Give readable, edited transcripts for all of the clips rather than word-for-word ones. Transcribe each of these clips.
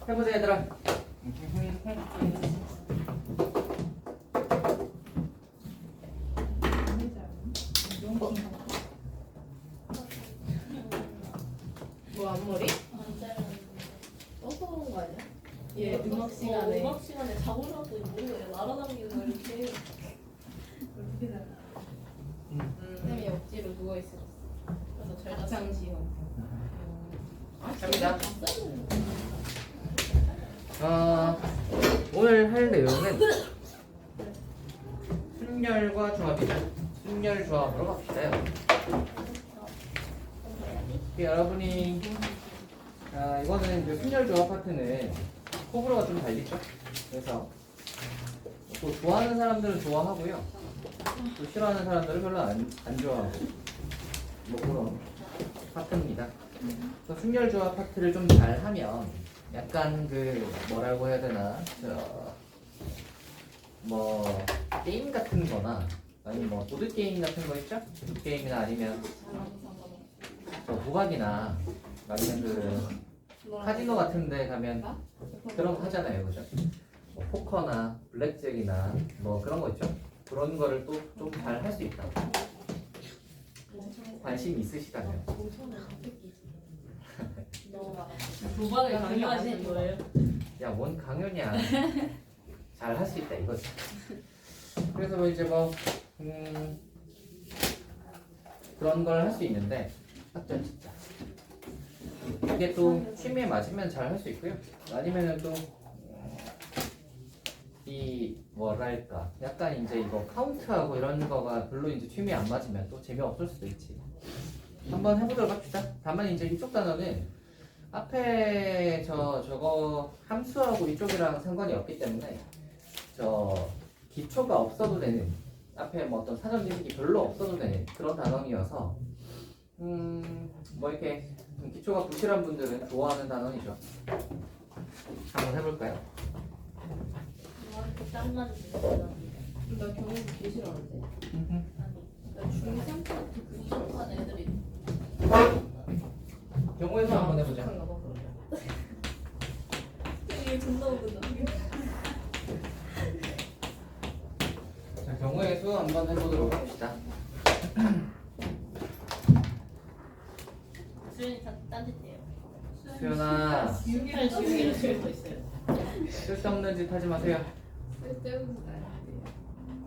해보자 얘들아. 뭐 앞머리? 안 잘랐는데 떠서 그런 거 아니야? 예, 음악 시간에. 음악 시간에 자고 나서 머리가 날아다니는 거 이렇게 어떻게 잘라? 쌤이 억지로 누워 있었어. 그래서 잘 잤어. 학창 시험. 갑니다. 아, 오늘 할 내용은 순열과 조합이죠. 순열 조합으로 갑시다요. 여러분이 이거는 이제 순열 조합 파트는 호불호가 좀 달리죠. 그래서 또 좋아하는 사람들은 좋아하고요. 또 싫어하는 사람들은 별로 안 좋아하고 뭐 그런 파트입니다. 그래서 순열 조합 파트를 좀 잘하면 약간 그 뭐라고 해야 되나 뭐 게임 같은 거나 아니면 뭐 보드 게임 같은 거 있죠? 보드 게임이나 아니면 저 도박이나 아니면 그 카지노 같은 데 가면 그런 거 하잖아요. 그죠? 뭐 포커나 블랙잭이나 뭐 그런 거 있죠? 그런 거를 또 좀 잘 할 수 있다. 관심 있으시다면. 도박을 강요하시는 거예요? 야, 뭔 강연이야. 잘 할 수 있다 이거지. 그래서 뭐 이제 뭐 그런 걸 할 수 있는데 학전 진짜 이게 또 취미에 맞으면 잘 할 수 있고요. 아니면은 또 이 뭐랄까 약간 이제 이거 카운트하고 이런 거가 별로 이제 취미에 안 맞으면 또 재미없을 수도 있지. 한번 해보도록 합시다. 다만 이제 이쪽 단어는 앞에 저거 함수하고 이쪽이랑 상관이 없기 때문에 저 기초가 없어도 되는 앞에 뭐 어떤 사전 지식이 별로 없어도 되는 그런 단원이어서 뭐 이렇게 좀 기초가 부실한 분들은 좋아하는 단원이죠. 한번 해볼까요? 이렇게 짱만 나 경험 개 싫어하는데. 나 중3 때부터 그 시작한 애들이 경우에서 한번 해보자. 착한가 봐, 그러면. 되게 존나 웃긴다. 자, 경우의 수 한번 해보도록 합시다. 수연이 딴짓해요. 수연아, 지우개를 지우고 있어요. 쓸데없는 짓 하지 마세요. 쓸데없는 날.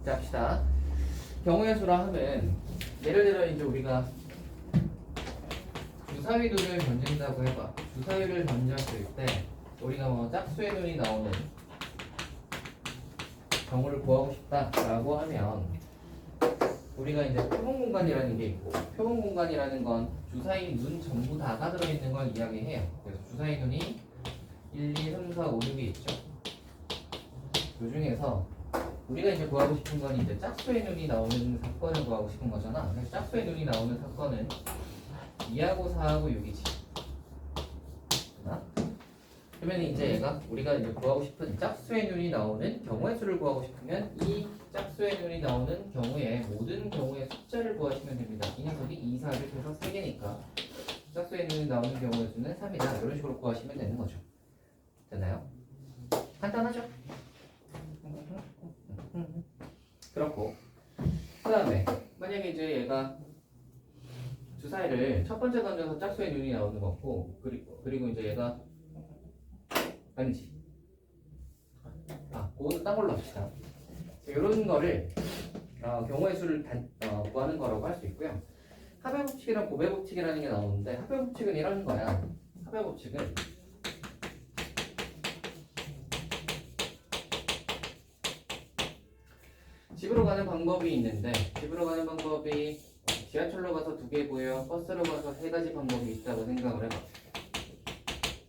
자, 합시다. 경우의 수라 하면 예를 들어 이제 우리가 주사위 눈을 던진다고 해봐. 주사위를 던졌을 때 우리가 뭐 짝수의 눈이 나오는 경우를 구하고 싶다라고 하면 우리가 이제 표본 공간이라는 게 있고 표본 공간이라는 건 주사위 눈 전부 다가 들어있는 걸 이야기해요. 그래서 주사위 눈이 1, 2, 3, 4, 5, 6이 있죠. 그 중에서 우리가 이제 구하고 싶은 건 이제 짝수의 눈이 나오는 사건을 구하고 싶은 거잖아. 그래서 짝수의 눈이 나오는 사건은 2하고 4하고 6이지. 그러면 이제 얘가 우리가 이제 구하고 싶은 짝수의 눈이 나오는 경우의 수를 구하고 싶으면 이 짝수의 눈이 나오는 경우의 모든 경우의 숫자를 구하시면 됩니다. 이 녀석이 2, 4를 해서 3개니까 짝수의 눈이 나오는 경우의 수는 3이다. 이런 식으로 구하시면 되는 거죠. 됐나요? 간단하죠? 그렇고 그 다음에 만약에 이제 얘가 주사위를 첫 번째 던져서 짝수의 눈이 나오는 거고 그리고 이제 얘가 아니지 그거는 딴 걸로 합시다. 이런 거를 경우의 수를 구하는 거라고 할 수 있고요. 합의 법칙이랑 고배 법칙이라는 게 나오는데 합의 법칙은 이런 거야. 합의 법칙은 집으로 가는 방법이 있는데 집으로 가는 방법이 지하철로 가서 2개고요. 버스로 가서 3가지 방법이 있다고 생각을 해봐.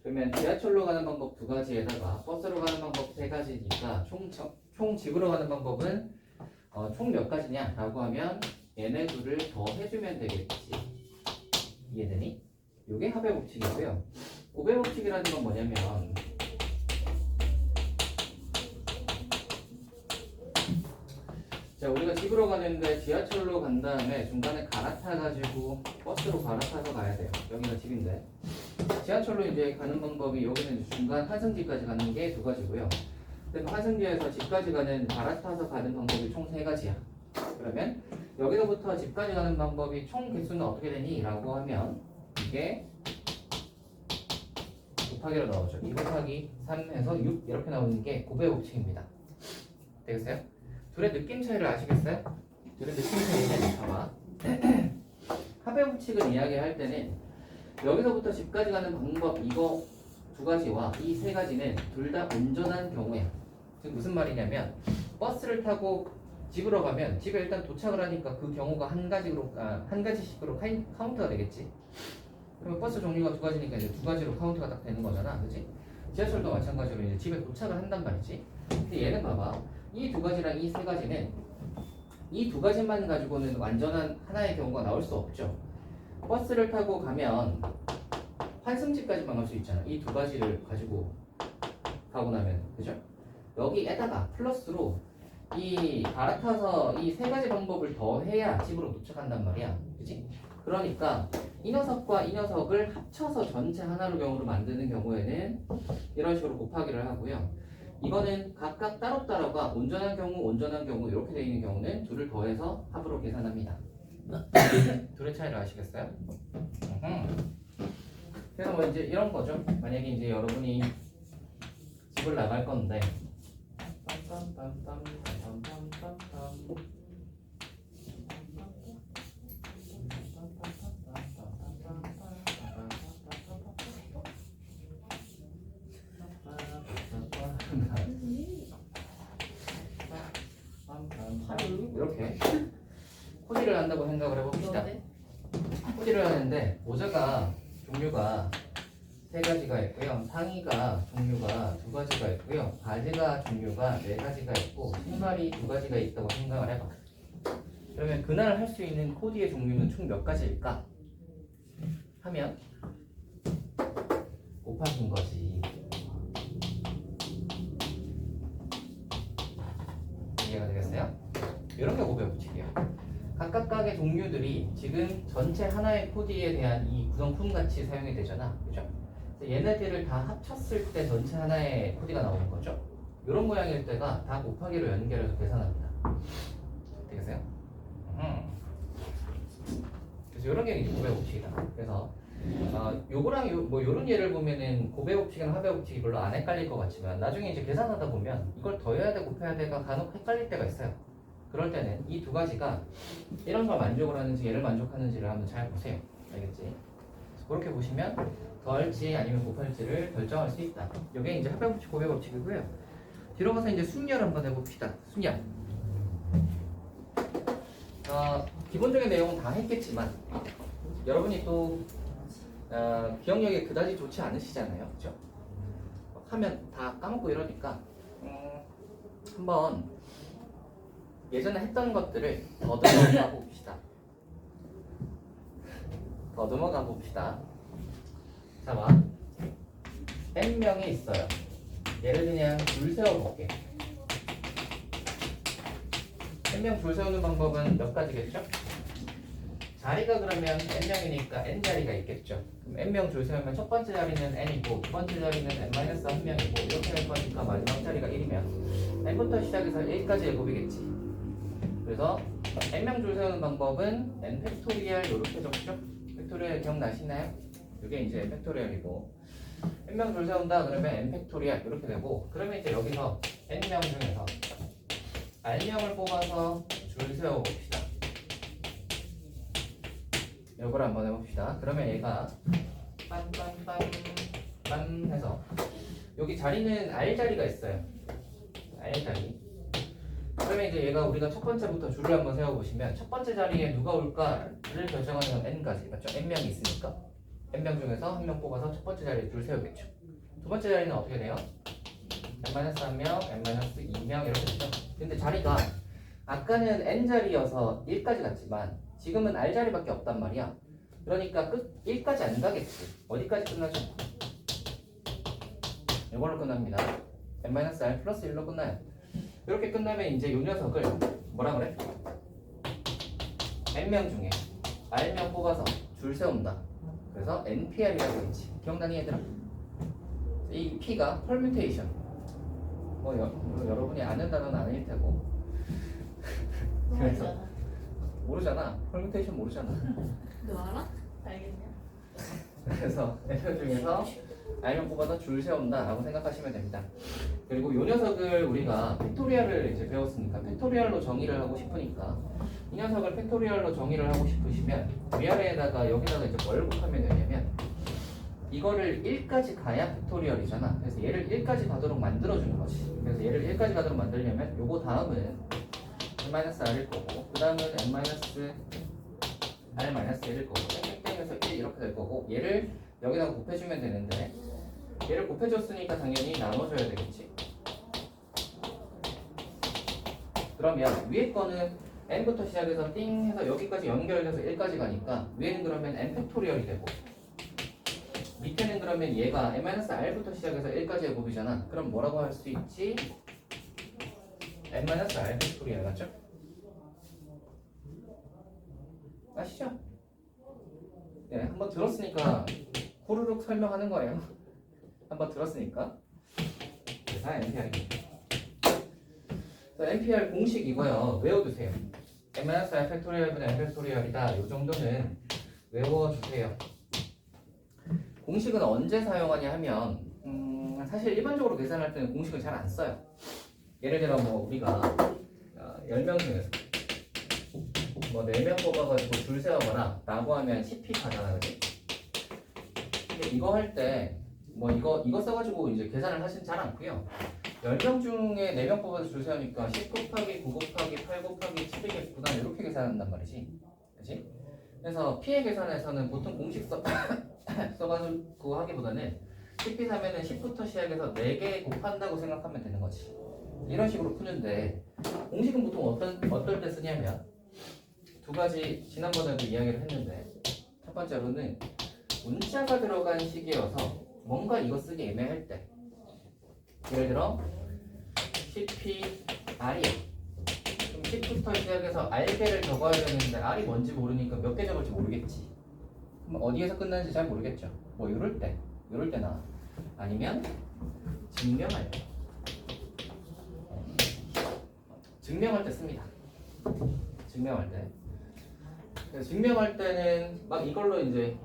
그러면 지하철로 가는 방법 2가지에다가 버스로 가는 방법 3가지니까 총 집으로 가는 방법은 총 몇 가지냐 라고 하면 얘네 둘을 더 해주면 되겠지. 이해되니? 이게 합의 법칙이고요. 고배 법칙이라는 건 뭐냐면 자, 우리가 집으로 가는데 지하철로 간 다음에 중간에 갈아타가지고 버스로 갈아타서 가야 돼요. 여기가 집인데 지하철로 이제 가는 방법이 여기는 이제 중간 환승지까지 가는 게 두 가지고요. 그다음에 환승지에서 집까지 가는 갈아타서 가는 방법이 총 세 가지야. 그러면 여기서부터 집까지 가는 방법이 총 개수는 어떻게 되니? 라고 하면 이게 곱하기로 나오죠. 2 곱하기 3에서 6 이렇게 나오는 게 곱의 법칙입니다. 되겠어요? 둘의 느낌 차이를 아시겠어요? 둘의 느낌 차이는 봐봐. 합의 법칙을 이야기할 때는 여기서부터 집까지 가는 방법 이거 두 가지와 이 세 가지는 둘 다 온전한 경우야. 즉 무슨 말이냐면 버스를 타고 집으로 가면 집에 일단 도착을 하니까 그 경우가 한 가지씩으로 카운트가 되겠지. 그러면 버스 종류가 두 가지니까 이제 두 가지로 카운트가 딱 되는 거잖아, 그렇지? 지하철도 마찬가지로 이제 집에 도착을 한단 말이지. 근데 얘는 봐봐, 이 두 가지랑 이 세 가지는 이 두 가지만 가지고는 완전한 하나의 경우가 나올 수 없죠. 버스를 타고 가면 환승지까지만 갈 수 있잖아. 이 두 가지를 가지고 가고 나면, 그죠? 여기에다가 플러스로 이 갈아타서 이 세 가지 방법을 더 해야 집으로 도착한단 말이야, 그치? 그러니까 이 녀석과 이 녀석을 합쳐서 전체 하나로 경우로 만드는 경우에는 이런 식으로 곱하기를 하고요. 이거는 각각 따로따로가 온전한 경우 이렇게 되어 있는 경우는 둘을 더해서 합으로 계산합니다. 둘의 차이를 아시겠어요? 그래서 뭐 이제 이런 거죠. 만약에 이제 여러분이 집을 나갈 건데 이렇게 코디를 한다고 생각을 해봅시다. 코디를 하는데 모자가 종류가 세 가지가 있고요. 상의가 종류가 두 가지가 있고요. 바지가 종류가 네 가지가 있고 신발이 두 가지가 있다고 생각을 해봐. 그러면 그날 할 수 있는 코디의 종류는 총 몇 가지일까? 하면 곱하기인 거지. 이해가 되겠어요? 이런 게 곱의 법칙이에요. 각각의 종류들이 지금 전체 하나의 코디에 대한 이 구성품 같이 사용이 되잖아, 그죠? 얘네들을 다 합쳤을 때 전체 하나의 코디가 나오는 거죠. 이런 모양일 때가 다 곱하기로 연결해서 계산합니다. 되겠어요? 그래서 이런 게 이제 곱의 법칙이다. 그래서 요거랑 뭐 요런 예를 보면은 곱의 법칙이랑 합의 법칙이 별로 안 헷갈릴 것 같지만 나중에 이제 계산하다 보면 이걸 더해야 돼 곱해야 돼가 간혹 헷갈릴 때가 있어요. 그럴 때는 이 두 가지가 이런 걸 만족을 하는지 얘를 만족하는지를 한번 잘 보세요. 알겠지? 그래서 그렇게 보시면 더할지 아니면 곱할지를 결정할 수 있다. 이게 이제 합의 법칙, 곱의 법칙이고요. 뒤로 가서 이제 순열 한번 해봅시다. 순열. 기본적인 내용은 다 했겠지만 여러분이 또 기억력이 그다지 좋지 않으시잖아요, 그렇죠? 하면 다 까먹고 이러니까 한번 예전에 했던 것들을 더듬어 가봅시다. 더듬어 가봅시다. 자, 봐. n명이 있어요. 얘를 그냥 줄 세워볼게. n명 줄 세우는 방법은 몇 가지겠죠? 자리가 그러면 n명이니까 n자리가 있겠죠. 그럼 n명 줄 세우면 첫 번째 자리는 n이고 두 번째 자리는 n-1명이고 이렇게 될 거니까 마지막 자리가 1이면 n부터 시작해서 1까지 제곱이겠지. 그래서 n명 줄 세우는 방법은 n 팩토리얼 이렇게 적죠. 팩토리얼 기억나시나요? 이게 이제 팩토리얼이고 n명 줄 세운다 그러면 n 팩토리얼 이렇게 되고 그러면 이제 여기서 n명 중에서 r명을 뽑아서 줄 세워봅시다. 이걸 한번 해봅시다. 그러면 얘가 빰빰빰빰 해서 여기 자리는 R자리가 있어요. R자리. 그러면 이제 얘가 우리가 첫 번째부터 줄을 한번 세워보시면 첫 번째 자리에 누가 올까를 결정하는 건 n까지 맞죠? n명이 있으니까 n명 중에서 한 명 뽑아서 첫 번째 자리에 줄 세우겠죠. 두 번째 자리는 어떻게 돼요? n-1명, n-2명 이렇게 되죠. 근데 자리가 아까는 n자리여서 1까지 갔지만 지금은 R자리밖에 없단 말이야. 그러니까 끝 1까지 안 가겠지. 어디까지 끝나죠? 이걸로 끝납니다. n-R 플러스 1로 끝나요. 이렇게 끝나면 이제 이 녀석을 뭐라 그래? n명 중에 R명 뽑아서 줄 세운다. 그래서 NPR이라고 했지. 기억나니 얘들아? 이 P가 permutation. 뭐 여러분이 아는 단어는 아닐 테고. 그래서 모르잖아. permutation 모르잖아. 너 알아? 알겠냐? 그래서 N표 중에서 알면 뽑아서 줄 세운다 라고 생각하시면 됩니다. 그리고 요 녀석을 우리가 팩토리얼을 이제 배웠으니까 팩토리얼로 정의를 하고 싶으니까 이 녀석을 팩토리얼로 정의를 하고 싶으시면 위아래에다가 여기다가 이제 뭘 곱하면 되냐면 이거를 1까지 가야 팩토리얼이잖아. 그래서 얘를 1까지 가도록 만들어주는 거지. 그래서 얘를 1까지 가도록 만들려면 요거 다음은 n-r일 거고 그 다음은 n-r-1일 거고 땡땡땡에서 1 이렇게 될 거고 얘를 여기다가 곱해주면 되는데 얘를 곱해줬으니까 당연히 나눠줘야 되겠지. 그러면 위에 거는 n부터 시작해서 띵 해서 여기까지 연결돼서 1까지 가니까 위에는 그러면 n 팩토리얼이 되고 밑에는 그러면 얘가 n-r부터 시작해서 1까지의 곱이잖아. 그럼 뭐라고 할 수 있지? n-r 팩토리얼 맞죠? 아시죠? 네, 한번 들었으니까 후루룩 설명하는 거예요. 한번 들었으니까. 그래서 NPR입니다. NPR 공식 이거요. 외워두세요. n-r 팩토리얼분의 n 팩토리얼이다. 이 정도는 외워주세요. 공식은 언제 사용하냐 하면 사실 일반적으로 계산할 때는 공식을 잘 안 써요. 예를 들어 뭐 우리가 10명 중에서 뭐 4명 뽑아가지고 줄 세워봐라 라고 하면 10피 가잖아. 그치? 근데 이거 할 때 뭐 이거 써가지고 이제 계산을 하진 잘 않고요. 10명 중에 4명 뽑아서 줄 세우니까 10 곱하기 9 곱하기 8 곱하기 7이겠구나 이렇게 계산한단 말이지. 그치? 그래서 P의 계산에서는 보통 공식 써가지고 하기보다는 10피 사면은 10부터 시작해서 4개 곱한다고 생각하면 되는 거지. 이런 식으로 푸는데 공식은 보통 어떨 때 쓰냐면 두 가지 지난번에도 이야기를 했는데 첫 번째로는 문자가 들어간 식이어서 뭔가 이거 쓰기 애매할 때 예를 들어 CP R이야. 그럼 10부터 시작해서 R개를 적어야 되는데 R이 뭔지 모르니까 몇 개 적을지 모르겠지. 그럼 어디에서 끝나는지 잘 모르겠죠. 뭐 이럴 때나 아니면 증명할 때 씁니다. 증명할 때. 그래서 증명할 때는 막 이걸로 이제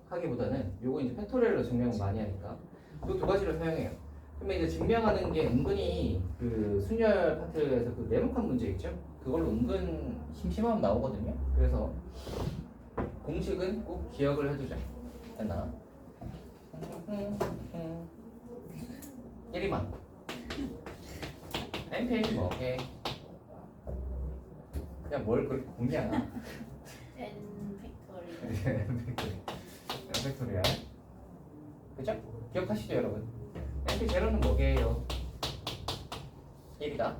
하기보다는 요거 이제 팩토리얼로 증명을 많이 하니까 이 두 가지를 사용해요. 그러면 이제 증명하는 게 은근히 그 순열 파트에서 그 네모칸 문제 있죠? 그걸로 은근 심심하면 나오거든요. 그래서 공식은 꼭 기억을 해두자. 됐나? 1위만 NPH 뭐 오케이. 야 뭘 그렇게 공이야. N 팩토리. 팩토리얼. 그죠? 기억하시죠 여러분? NP 제로는 뭐게요? 1이다.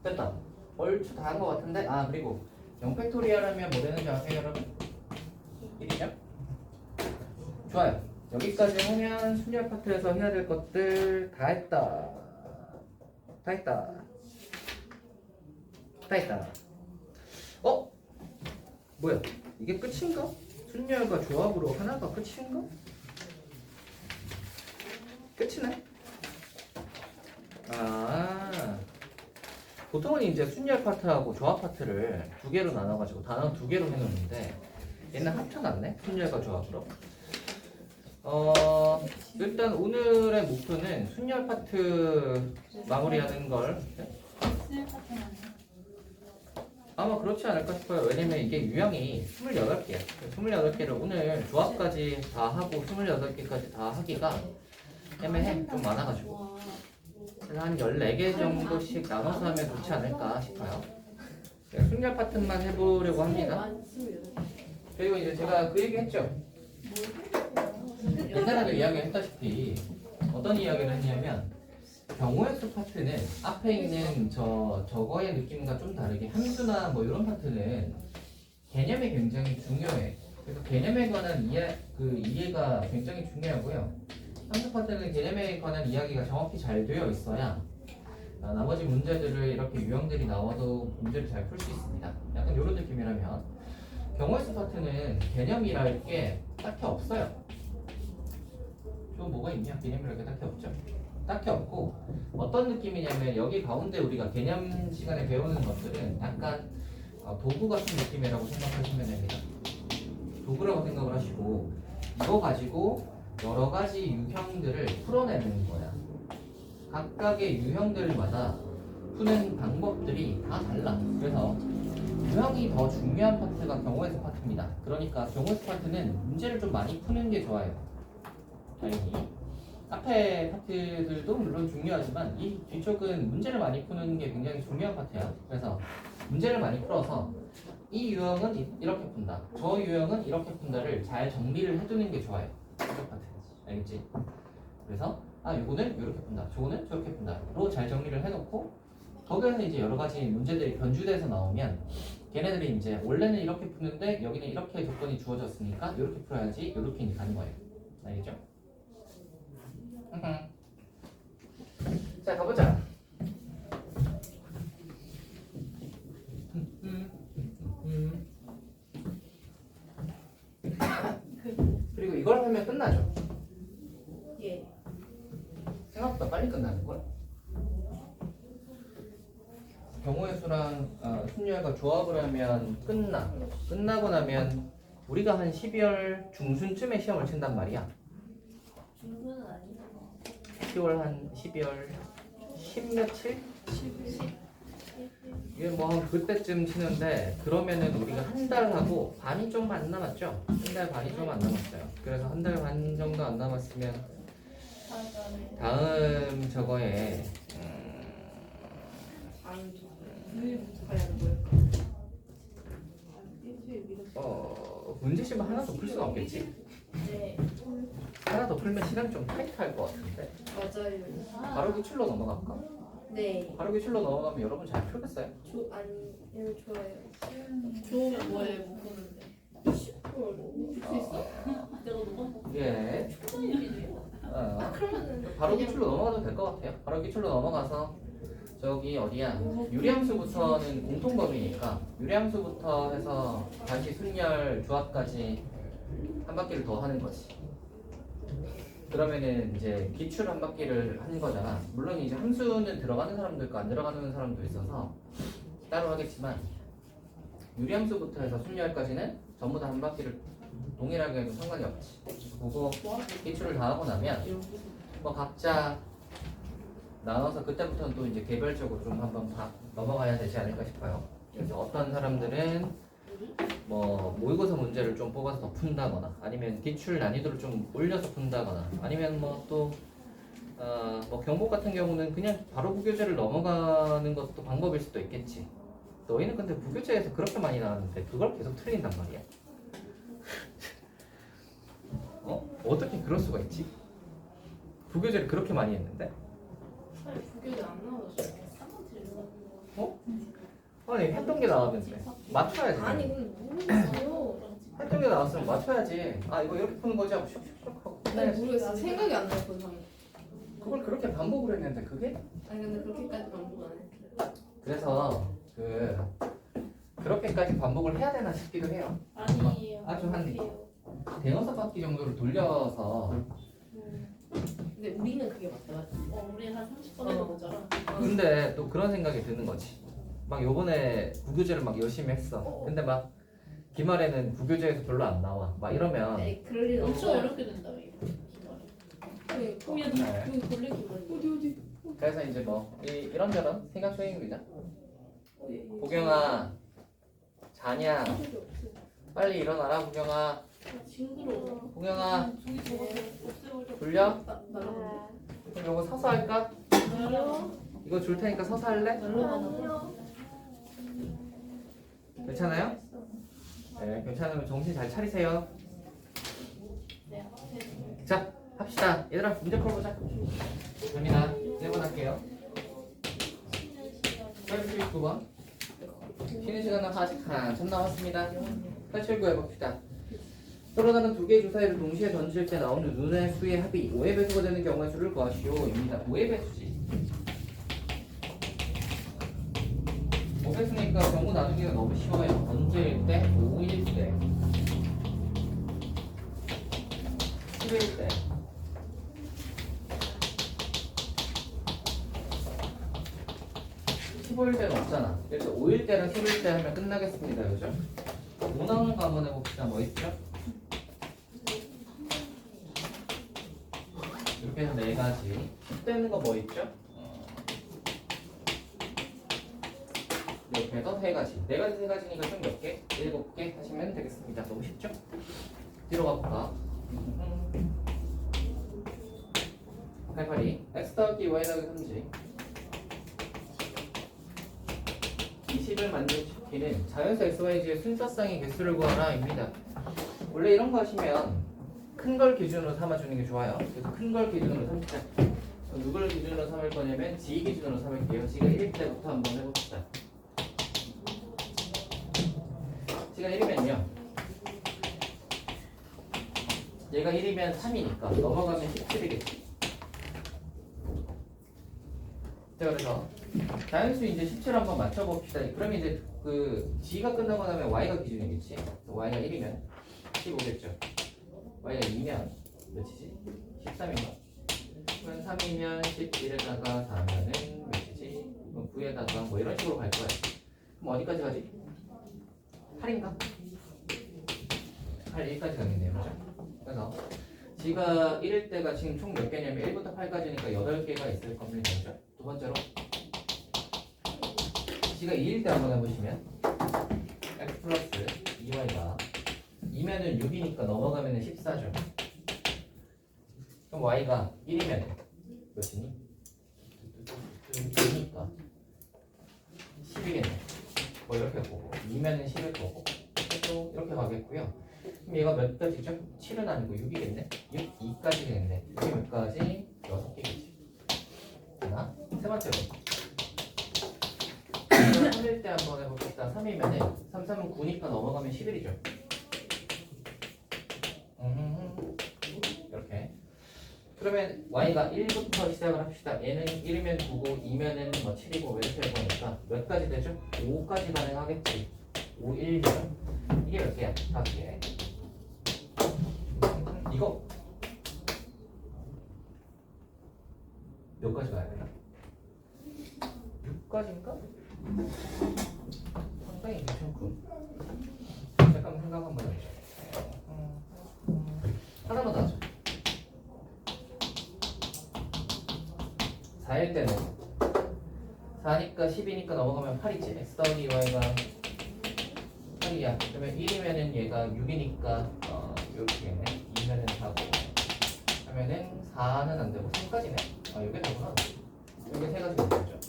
됐다. 얼추 다 한 것 같은데? 아 그리고 0팩토리얼 하면 뭐 되는지 아세요 여러분? 1이죠? 좋아요. 여기까지 하면 순열 파트에서 해야 될 것들 다 했다. 뭐야? 이게 끝인가? 순열과 조합으로 하나가 끝인가? 끝이네? 보통은 이제 순열 파트하고 조합 파트를 두 개로 나눠가지고 단어 두 개로 해놓는데 얘는 합쳐놨네? 순열과 조합으로. 일단 오늘의 목표는 순열 파트 마무리하는 걸 아마 그렇지 않을까 싶어요. 왜냐면 이게 유형이 28개야. 28개를 오늘 조합까지 다 하고 28개까지 다 하기가 애매해. 좀 많아가지고. 그래서 한 14개 정도씩 나눠서 하면 좋지 않을까 싶어요. 순열 파트만 해보려고 합니다. 그리고 이제 제가 그 얘기 했죠. 옛날에도 이야기했다시피 어떤 이야기를 했냐면 경우의 수 파트는 앞에 있는 저거의 느낌과 좀 다르게 함수나 뭐 이런 파트는 개념이 굉장히 중요해. 그래서 개념에 관한 이해가 굉장히 중요하고요. 함수 파트는 개념에 관한 이야기가 정확히 잘 되어 있어야 자, 나머지 문제들을 이렇게 유형들이 나와도 문제를 잘 풀 수 있습니다. 약간 이런 느낌이라면 경우의 수 파트는 개념이랄 게 딱히 없어요. 좀 뭐가 있냐? 개념이랄 게 딱히 없죠. 딱히 없고 어떤 느낌이냐면 여기 가운데 우리가 개념 시간에 배우는 것들은 약간 도구 같은 느낌이라고 생각하시면 됩니다. 도구라고 생각을 하시고 이거 가지고 여러 가지 유형들을 풀어내는 거야. 각각의 유형들마다 푸는 방법들이 다 달라. 그래서 유형이 더 중요한 파트가 경우의 수 파트입니다. 그러니까 경우의 수 파트는 문제를 좀 많이 푸는 게 좋아요. 당연히 앞에 파트들도 물론 중요하지만 이 뒤쪽은 문제를 많이 푸는 게 굉장히 중요한 파트야. 그래서 문제를 많이 풀어서 이 유형은 이렇게 푼다, 저 유형은 이렇게 푼다를 잘 정리를 해두는 게 좋아요. 이쪽 파트 알겠지? 그래서 요거는 이렇게 푼다, 저거는 저렇게 푼다로 잘 정리를 해놓고 거기에서 이제 여러 가지 문제들이 변주돼서 나오면 걔네들이 이제 원래는 이렇게 푸는데 여기는 이렇게 조건이 주어졌으니까 이렇게 풀어야지 이렇게 이제 가는 거예요. 알겠죠? 자, 가보자. 그리고 이걸 하면 끝나죠. 예. 생각보다 빨리 끝나는 걸. 경우의 수랑 순열과 조합을 하면 끝나고 나면 우리가 한 12월 중순쯤에 시험을 친단 말이야. 중간은 아니잖아. 10월 한 12월 10 며칠? 이게 뭐 한 그때쯤 치는데 그러면은 우리가 한 달하고 반이 좀 안 남았죠? 한 달 반이 좀 안 남았어요. 그래서 한 달 반 정도 안 남았으면 다음 저거에 문제 시험 하나 더 풀 수는 없겠지? 네. 하나 더 풀면 시간 좀 타이트할 것 같은데 맞아요. 바로 기출로 넘어갈까? 네. 바로 기출로 넘어가면 여러분 잘 풀겠어요? 아니요, 좋아요. 좋으면 뭐해 못 보는데. 풀수 있어? 내가 너무 예. 초반이지. 그러면은 바로 기출로 넘어가도 될 것 같아요. 바로 기출로 넘어가서 저기 어디야? 유리함수부터는 공통범위니까 유리함수부터 해서 다시 순열 조합까지 한 바퀴를 더 하는 거지. 그러면은 이제 기출 한 바퀴를 하는 거잖아. 물론 이제 함수는 들어가는 사람도 있고 안 들어가는 사람도 있어서 따로 하겠지만 유리함수부터 해서 순열까지는 전부 다 한 바퀴를 동일하게 해도 상관이 없지. 그거 기출을 다 하고 나면 뭐 각자 나눠서 그때부터는 또 이제 개별적으로 좀 한번 다 넘어가야 되지 않을까 싶어요. 그래서 어떤 사람들은 뭐 모의고사 문제를 좀 뽑아서 더 푼다거나 아니면 기출 난이도를 좀 올려서 푼다거나 아니면 뭐 또 뭐 경복 같은 경우는 그냥 바로 부교재를 넘어가는 것도 방법일 수도 있겠지. 너희는 근데 부교재에서 그렇게 많이 나왔는데 그걸 계속 틀린단 말이야. 어떻게 그럴 수가 있지? 부교재를 그렇게 많이 했는데? 아니 부교재 안 나와서 3번 틀렸어. 아니 했던 게 나왔는데 맞춰야지. 아니 근데 모르겠어요. 했던 게 나왔으면 맞춰야지. 이거 이렇게 푸는 거지 하고 슉슉슉 하고 아니 끝내야지. 모르겠어. 생각이 안 나요 그 상황. 그걸 그렇게 반복을 했는데 그게? 아니 근데 그렇게까지 반복 안 했어요. 그래서 그렇게까지 반복을 해야 되나 싶기도 해요. 아니에요. 아주 한 대여섯 바퀴 정도를 돌려서. 근데 우리는 그게 맞다. 우리 한 30번 해보잖아. 근데 또 그런 생각이 드는 거지. 막 요번에 부교재를 막 열심히 했어. 근데 막 기말에는 부교재에서 별로 안 나와. 막 이러면 에이 그럴 리는 엄청 없어요. 어렵게 된다 이거. 네. 야, 네. 여기 걸리기 어디 그래서 이제 뭐 이런저런 생각 소행입니다. 어디. 보경아 자냐? 빨리 일어나라 보경아. 징그러워. 보경아 저기 저거 없애버려. 졸려? 날라간다. 그럼 요거 서서 할까? 날라가. 이거 줄 테니까 서서 할래? 날라가. 괜찮아요? 네, 괜찮으면 정신 잘 차리세요. 네. 자, 합시다. 얘들아, 문제 풀어보자. 됩니다. 1번 할게요. 89번. 쉬는 시간은 아직 한참 남았습니다. 89 해봅시다. 서로 다른 두 개의 주사위를 동시에 던질 때 나오는 눈의 수의 합이 5의 배수가 되는 경우의 수를 구하시오입니다. 5의 배수지. 보겠으니까 경우 나누기가 너무 쉬워요. 언제일 때? 5일 때, 10일 때. 15일 때는 없잖아. 그래서 5일 때랑 10일 때 하면 끝나겠습니다. 그죠? 뭐 나오는 거 한번 해봅시다. 뭐 있죠? 이렇게 해서 4가지. 되는 거 뭐 있죠? 이렇게 해서 3가지. 4가지, 3가지니까 총 몇 개? 7개 하시면 되겠습니다. 너무 쉽죠? 뒤로 가볼까? 88이 x 더하기 y 더하기 3지 20을 만족시키는 자연수 xyz의 순서쌍의 개수를 구하라 입니다. 원래 이런 거 하시면 큰 걸 기준으로 삼아주는 게 좋아요. 그래서 큰 걸 기준으로 삼자. 누구를 기준으로 삼을 거냐면 g 기준으로 삼을게요. g가 1일 때부터 한번 해봅시다. g가 1이면요 얘가 1이면 3이니까 넘어가면 17이겠지. 자, 그래서 자연수 이제 17 한번 맞춰봅시다. 그러면 이제 그 g가 끝나고 나면 y가 기준이겠지. y가 1이면 15겠죠. y가 2면 몇이지? 13인가? 그러면 3이면 11에다가 4면은 몇이지? 9에다가 뭐 이런 식으로 갈 거야. 그럼 어디까지 가지? 8인가? 8, 1까지 가겠네요. 그죠? 그래서 g가 1일 때가 지금 총 몇 개냐면 1부터 8까지니까 8개가 있을 겁니다. 그죠? 두 번째로 g가 2일 때 한번 해보시면 x 플러스 2y가 2면은 6이니까 넘어가면 14죠. 그럼 y가 1이면 몇이니? 2니까 10이겠네. 뭐 이렇게 보고 2면은 10일 거고 또 이렇게 가겠고요. 그럼 얘가 몇 가지죠? 7은 아니고 6이겠네? 6, 2까지겠네. 이게 몇 가지? 6개겠지. 하나, 세 번째로 3일 때 한번 해봅시다. 3이면은 3, 3은 9니까 넘어가면 11이죠. 이렇게. 그러면 y가 1부터 시작을 합시다. 얘는 1이면 9고 2면은 뭐 7이고 이렇게 해보니까 몇 가지 되죠? 5까지 가능하겠지. 5, 1죠. 이게 몇 개야? 5개. 이거 몇 가지 가야 되나? 6가지인가? 상당히 괜찮군. 잠깐 생각 한번 해보자. 하나만 더 하자. 4일 때는 4니까 10이니까 넘어가면 8이지. x 더하기 y가 8이야. 그러면 1이면은 얘가 6이니까 이렇게겠네. 2면은 4고 하면은 4는 안 되고 3까지네. 아, 이게 되구나. 이게 세 가지가 되죠.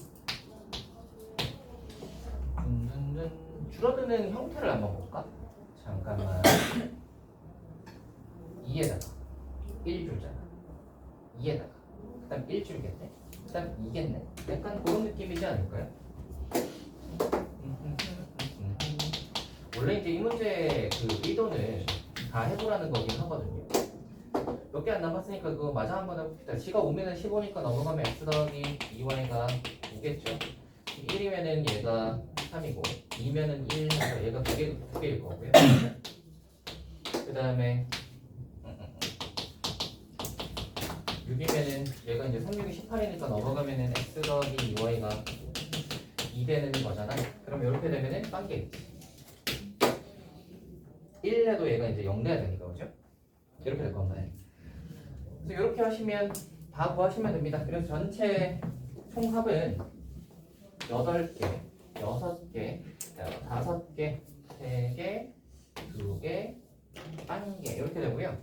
줄어드는 형태를 한번 볼까? 잠깐만. 2에다가 1 줄잖아. 2에다가 그 다음 1 줄겠네. 그 다음 2겠네. 약간 그런 느낌이지 않을까요? 원래 이제 이 문제 그 의도는 다 해보라는 거긴 하거든요. 몇 개 안 남았으니까 그거 마저 한번 해봅시다. g가 5면은 15니까 넘어가면 x 더하기 2y가 5겠죠. 1이면은 얘가 3이고 2면은 1 해서 얘가 2개일 거고요. 그 다음에 6이면은 얘가 이제 3, 6이 18이니까 넘어가면은 x 더하기 2y가 2 되는 거잖아. 그럼 이렇게 되면은 빵개겠지. 1 해도 얘가 이제 0 돼야 되니까, 그죠? 이렇게 될 건가요? 그래서 이렇게 하시면 다 구하시면 됩니다. 그래서 전체 총합은 8개, 6개, 5개, 3개, 2개, 1개 이렇게 되고요.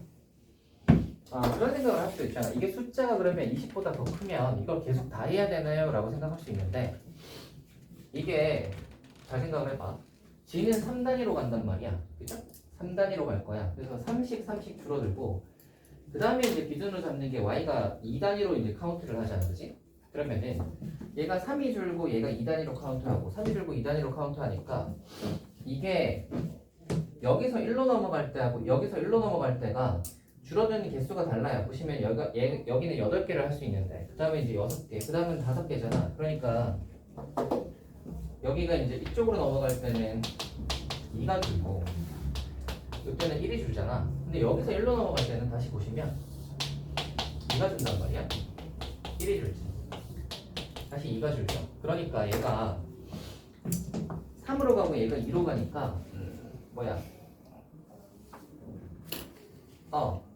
그런 생각을 할 수도 있잖아. 이게 숫자가 그러면 20보다 더 크면 이걸 계속 다 해야 되나요? 라고 생각할 수 있는데 이게 잘 생각을 해봐. g는 3단위로 간단 말이야. 그죠? 3단위로 갈 거야. 그래서 3씩 줄어들고 그 다음에 이제 기준으로 잡는 게 y가 2단위로 이제 카운트를 하잖아. 그지? 그러면은 얘가 3이 줄고 얘가 2단위로 카운트하고 3이 줄고 2단위로 카운트하니까 이게 여기서 1로 넘어갈 때하고 여기서 1로 넘어갈 때가 줄어드는 개수가 달라요. 보시면 여기는 8개를 할 수 있는데 그 다음에 이제 6개, 그 다음은 5개잖아. 그러니까 여기가 이제 이쪽으로 넘어갈 때는 2가 줄고 이때는 1이 줄잖아. 근데 여기서 1로 넘어갈 때는 다시 보시면 2가 준단 말이야. 1이 줄지. 다시 2가 줄죠. 그러니까 얘가 3으로 가고 얘가 2로 가니까 뭐야?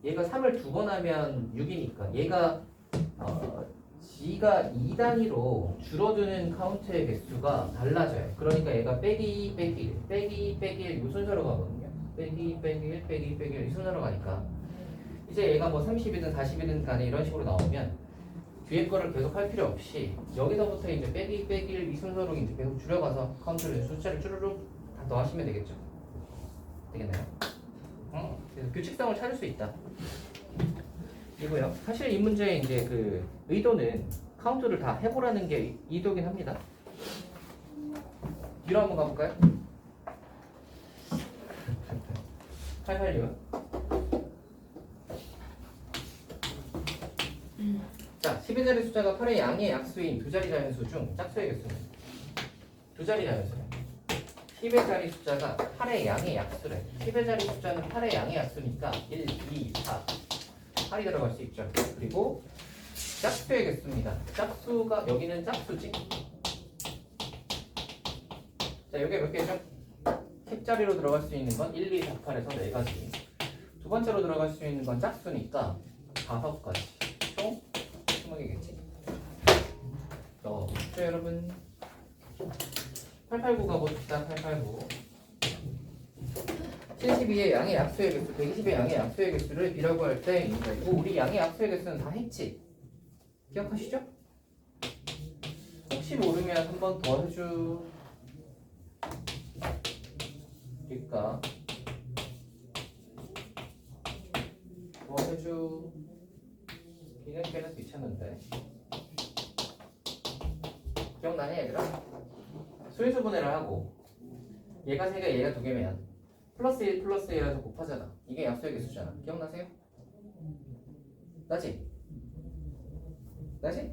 얘가 3을 두 번 하면 6이니까 얘가 G가 2단위로 줄어드는 카운트의 개수가 달라져요. 그러니까 얘가 빼기 빼기 1, 빼기 빼기 1 이 순서로 가거든요. 빼기 빼기 1, 빼기 빼기 1 이 순서로 가니까 이제 얘가 뭐 30이든 40이든 간에 이런 식으로 나오면 뒤에 거를 계속 할 필요 없이 여기서부터 이제 빼기 빼기 1 이 순서로 이제 계속 줄여가서 카운트를 숫자를 쭈르륵 다 더하시면 되겠죠. 되겠나요? 그래서 규칙성을 찾을 수 있다. 이고요. 사실 이 문제의 이제 그 의도는 카운트를 다 해보라는 게 의도긴 합니다. 뒤로 한번 가볼까요? 886. 자, 11자리 숫자가 8의 양의 약수인 두 자리 자연수 중 짝수의 개수는 두 자리 자연수예요. 10의 자리 숫자가 8의 양의 약수래. 10의 자리 숫자는 8의 양의 약수니까 1, 2, 4 8이 들어갈 수 있죠. 그리고 짝수의 개수입니다. 짝수가 여기는 짝수지. 자, 여기 몇 개죠? 10자리로 들어갈 수 있는 건 1, 2, 4, 8에서 4가지. 두 번째로 들어갈 수 있는 건 짝수니까 5가지. 총 20개겠지. 자, 여러분 889 가봅시다. 889 72의 양의 약수의 개수, 120의 양의 약수의 개수를 B라고 할 때 이거 우리 양의 약수의 개수는 다 했지? 기억하시죠? 혹시 모르면 한 번 더 해주 그러니까 더 해주 이는 꽤나 귀찮은데 기억나니 얘들아? 수인수 분해를 하고 얘가 3개 얘가 2개면 플러스 1 플러스 1에서 곱하잖아. 이게 약수의 개수잖아. 기억나세요? 나지? 나지?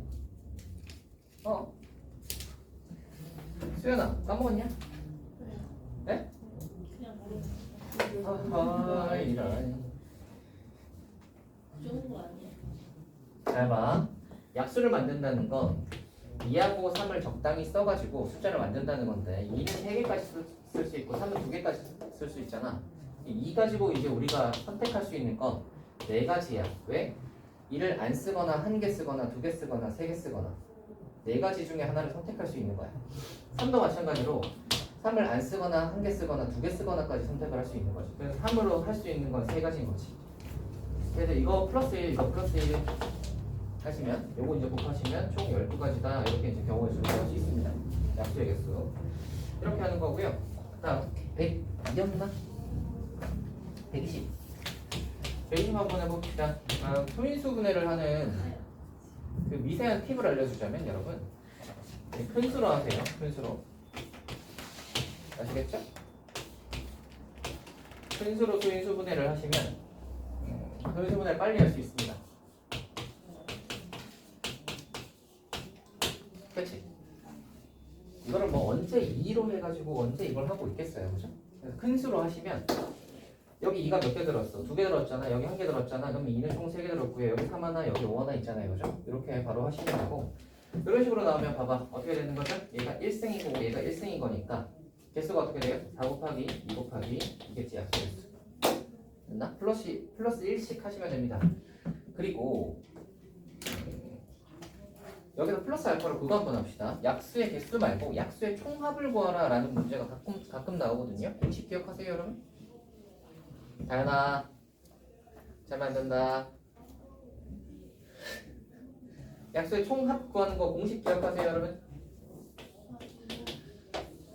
수연아 까먹었냐? 네? 그냥 모르겠어. 아하 이런. 좋은 거 아니야? 잘 봐. 약수를 만든다는 건 2하고 3을 적당히 써가지고 숫자를 만든다는 건데 2는 3개까지 쓸 수 있고 3은 2개까지 쓸 수 있잖아. 2 가지고 이제 우리가 선택할 수 있는 건 4가지야. 왜? 2를 안 쓰거나 1개 쓰거나 2개 쓰거나 3개 쓰거나 4가지 중에 하나를 선택할 수 있는 거야. 3도 마찬가지로 3을 안 쓰거나 1개 쓰거나 2개 쓰거나까지 선택을 할 수 있는 거지. 그래서 3으로 할 수 있는 건 3가지인 거지. 그래서 이거 플러스 1, 이거 플러스 1 하시면 요거 이제 곱하시면 총 12가지다 이렇게 이제 경우의 수를 구할 수 있습니다. 약수의 개수 이렇게 하는 거고요. 다음 100이었나? 120 120 한번 해봅시다. 소인수 분해를 하는 그 미세한 팁을 알려주자면 여러분 큰 수로 하세요. 큰 수로 아시겠죠? 큰 수로 소인수 분해를 하시면 소인수 분해를 빨리 할 수 있습니다. 그치? 이거를 뭐 언제 2로 해가지고 언제 이걸 하고 있겠어요. 그죠? 그래서 큰 수로 하시면 여기 2가 몇 개 들었어? 2개 들었잖아. 여기 1개 들었잖아. 그럼 2는 총 3개 들었고요. 여기 3 하나, 여기 5 하나 있잖아요. 그죠? 이렇게 바로 하시면 되고 이런 식으로 나오면 봐봐. 어떻게 되는 거죠? 얘가 1승이고 얘가 1승인 거니까 개수가 어떻게 돼요? 4 곱하기 2 곱하기 이겠지. 약수 개수. 됐나? 플러스 1씩 하시면 됩니다. 그리고 여기서 플러스 알파로 그거 한번 합시다. 약수의 개수 말고 약수의 총합을 구하라 라는 문제가 가끔 나오거든요. 공식 기억하세요 여러분? 다현아 잘 만든다. 약수의 총합 구하는 거 공식 기억하세요 여러분?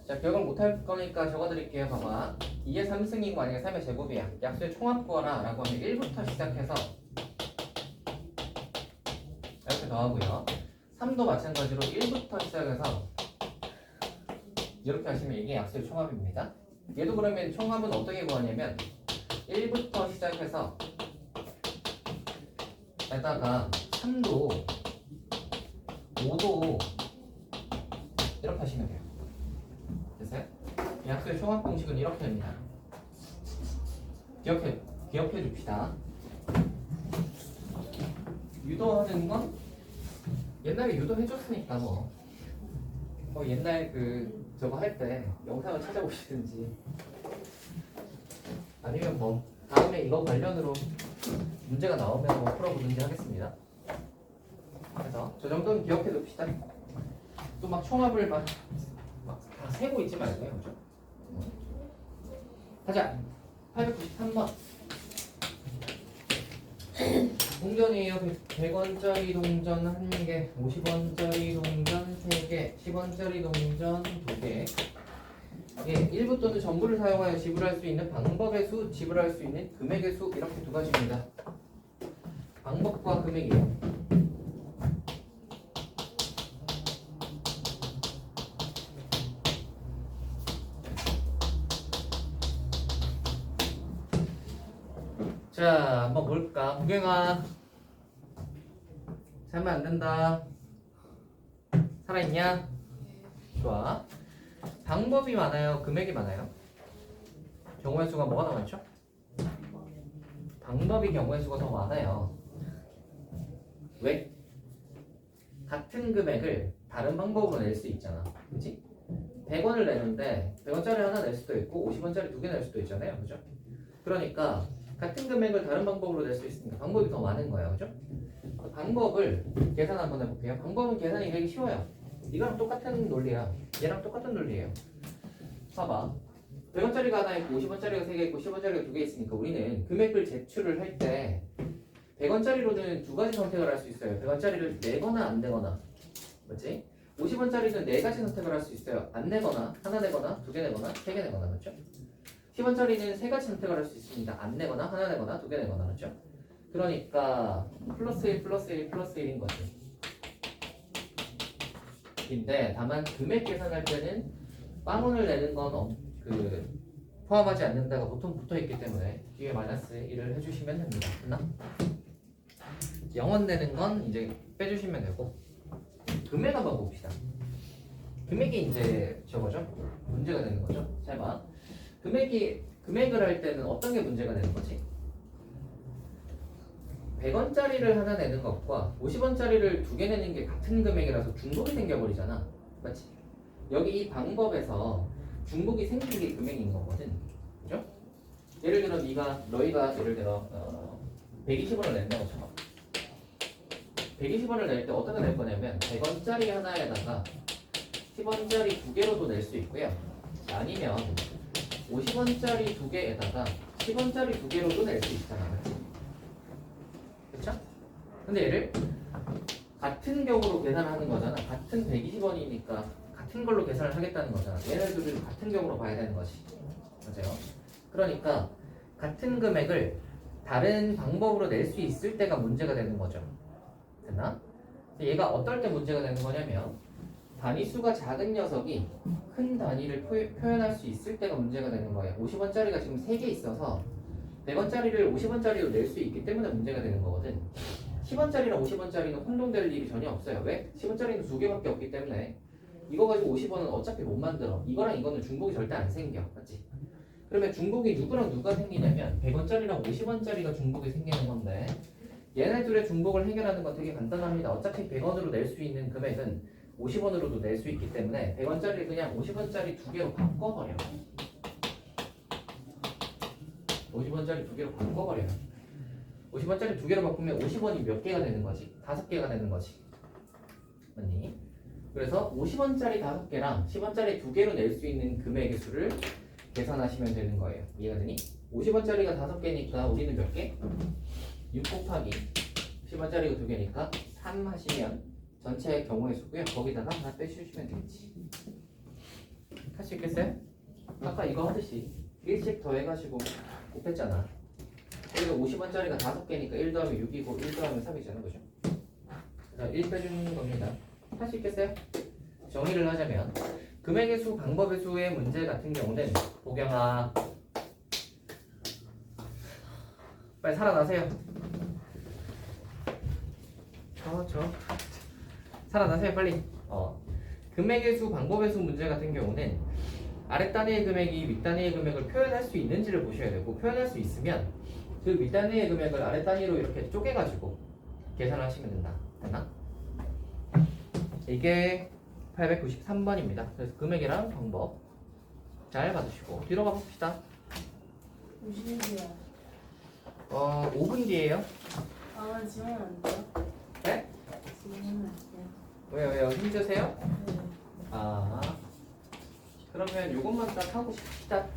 자, 기억을 못할 거니까 적어드릴게요. 봐봐. 2의 3승이고 만약에 3의 제곱이야. 약수의 총합 구하라 라고 하면 1부터 시작해서 이렇게 더하고요. 3도 마찬가지로 1부터 시작해서 이렇게 하시면 이게 약수의 총합입니다. 얘도 그러면 총합은 어떻게 구하냐면 1부터 시작해서 에다가 3도 5도 이렇게 하시면 돼요. 계약서의 총합 공식은 이렇게 됩니다. 기억해 줍시다. 유도하는 건 옛날에 유도해줬으니까 뭐 옛날 저거 할 때 영상을 찾아보시든지 아니면 뭐 다음에 이거 관련으로 문제가 나오면 뭐 풀어보든지 하겠습니다. 그래서 저 정도는 기억해 둡시다. 또 막 총합을 막 다 세고 있지 말고요. 그죠? 가자. 893번. 동전이에요. 100원짜리 동전 1개, 50원짜리 동전 3개, 10원짜리 동전 2개. 예, 일부 또는 전부를 사용하여 지불할 수 있는 방법의 수, 지불할 수 있는 금액의 수 이렇게 두 가지입니다. 방법과 금액이에요. 자, 한번 볼까? 무경아, 자면 안 된다. 살아있냐? 좋아. 방법이 많아요? 금액이 많아요? 경우의 수가 뭐가 더 많죠? 방법이 경우의 수가 더 많아요. 왜? 같은 금액을 다른 방법으로 낼 수 있잖아. 그치? 100원을 내는데 100원짜리 하나 낼 수도 있고 50원짜리 2개 낼 수도 있잖아요. 그죠? 그러니까 같은 금액을 다른 방법으로 낼 수 있으니까 방법이 더 많은 거예요. 그죠? 방법을 계산 한번 해볼게요. 방법은 계산이 되게 쉬워요. 이거랑 똑같은 논리야. 얘랑 똑같은 논리예요. 봐봐. 100원짜리가 하나 있고 50원짜리가 3개 있고 10원짜리가 2개 있으니까 우리는 금액을 제출을 할 때 100원짜리로는 두 가지 선택을 할 수 있어요. 100원짜리를 내거나 안 내거나. 맞지? 50원짜리는 네 가지 선택을 할 수 있어요. 안 내거나, 하나 내거나, 2개 내거나, 3개 내거나. 맞죠? 10원짜리는 세 가지 선택을 할 수 있습니다. 안 내거나, 하나 내거나, 2개 내거나. 맞죠? 그러니까 플러스 1, 플러스 1, 플러스 1인 거지. 인데 다만 금액 계산할 때는 빵원을 내는 건 포함하지 않는다가 보통 붙어있기 때문에 뒤에 마이너스 1을 해주시면 됩니다. 됐나? 0원 내는 건 이제 빼주시면 되고 금액 한번 봅시다. 금액이 이제 저거죠? 문제가 되는 거죠? 잘 봐. 금액을 할 때는 어떤 게 문제가 되는 거지? 100원짜리를 하나 내는 것과 50원짜리를 2개 내는 게 같은 금액이라서 중복이 생겨버리잖아. 맞지? 여기 이 방법에서 중복이 생긴 게 금액인 거거든. 그죠? 예를 들어 너희가 예를 들어 120원을 낸다고 쳐봐. 120원을 낼 때 어떻게 낼 거냐면 100원짜리 하나에다가 10원짜리 2개로도 낼 수 있고요. 아니면 50원짜리 2개에다가 10원짜리 2개로도 낼 수 있잖아. 맞지? 그쵸? 근데 얘를 같은 경우로 계산하는 거잖아. 같은 120원이니까 같은 걸로 계산을 하겠다는 거잖아. 얘네들을 같은 경우로 봐야 되는 거지. 맞아요? 그러니까 같은 금액을 다른 방법으로 낼 수 있을 때가 문제가 되는 거죠. 됐나? 얘가 어떨 때 문제가 되는 거냐면 단위수가 작은 녀석이 큰 단위를 표현할 수 있을 때가 문제가 되는 거예요. 50원짜리가 지금 3개 있어서 100원짜리를 50원짜리로 낼 수 있기 때문에 문제가 되는 거거든. 10원짜리랑 50원짜리는 혼동될 일이 전혀 없어요. 왜? 10원짜리는 2개밖에 없기 때문에 이거 가지고 50원은 어차피 못 만들어. 이거랑 이거는 중복이 절대 안 생겨. 맞지? 그러면 중복이 누구랑 누가 생기냐면 100원짜리랑 50원짜리가 중복이 생기는 건데 얘네 둘의 중복을 해결하는 건 되게 간단합니다. 어차피 100원으로 낼 수 있는 금액은 50원으로도 낼 수 있기 때문에 100원짜리를 그냥 50원짜리 2개로 바꿔버려. 50원짜리 2개로 바꿔버려요. 50원짜리 2개로 바꾸면 50원이 몇 개가 되는 거지? 5개가 되는 거지. 맞니? 그래서 50원짜리 5개랑 10원짜리 2개로 낼 수 있는 금액의 수를 계산하시면 되는 거예요. 이해가 되니? 50원짜리가 5개니까 우리는 몇 개? 6 곱하기 10원짜리가 2개니까 3 하시면 전체 경우의 수고요. 거기다가 하나 빼주시면 되겠지. 할 수 있겠어요? 아까 이거 하듯이 1씩 더해가지고 곱했잖아. 여기가 50원짜리가 5개니까 1 더하면 6이고 1 더하면 3이잖아. 그죠? 그래서 1 빼주는 겁니다. 할 수 있겠어요? 정의를 하자면 금액의 수, 방법의 수의 문제 같은 경우는 보경아 빨리 살아나세요. 살아나세요 빨리. 금액의 수, 방법의 수 문제 같은 경우는 아랫 단위의 금액이 윗 단위의 금액을 표현할 수 있는지를 보셔야 되고 표현할 수 있으면 그 윗 단위의 금액을 아랫 단위로 이렇게 쪼개가지고 계산하시면 된다. 되나? 이게 893번입니다. 그래서 금액이랑 방법 잘 받으시고 뒤로 가봅시다. 무슨 일이야? 5분 뒤에요. 아, 지금 안 돼요? 네? 지금 안 돼요. 왜요? 힘드세요? 네. 아 그러면 요것만 딱 하고 싶시다.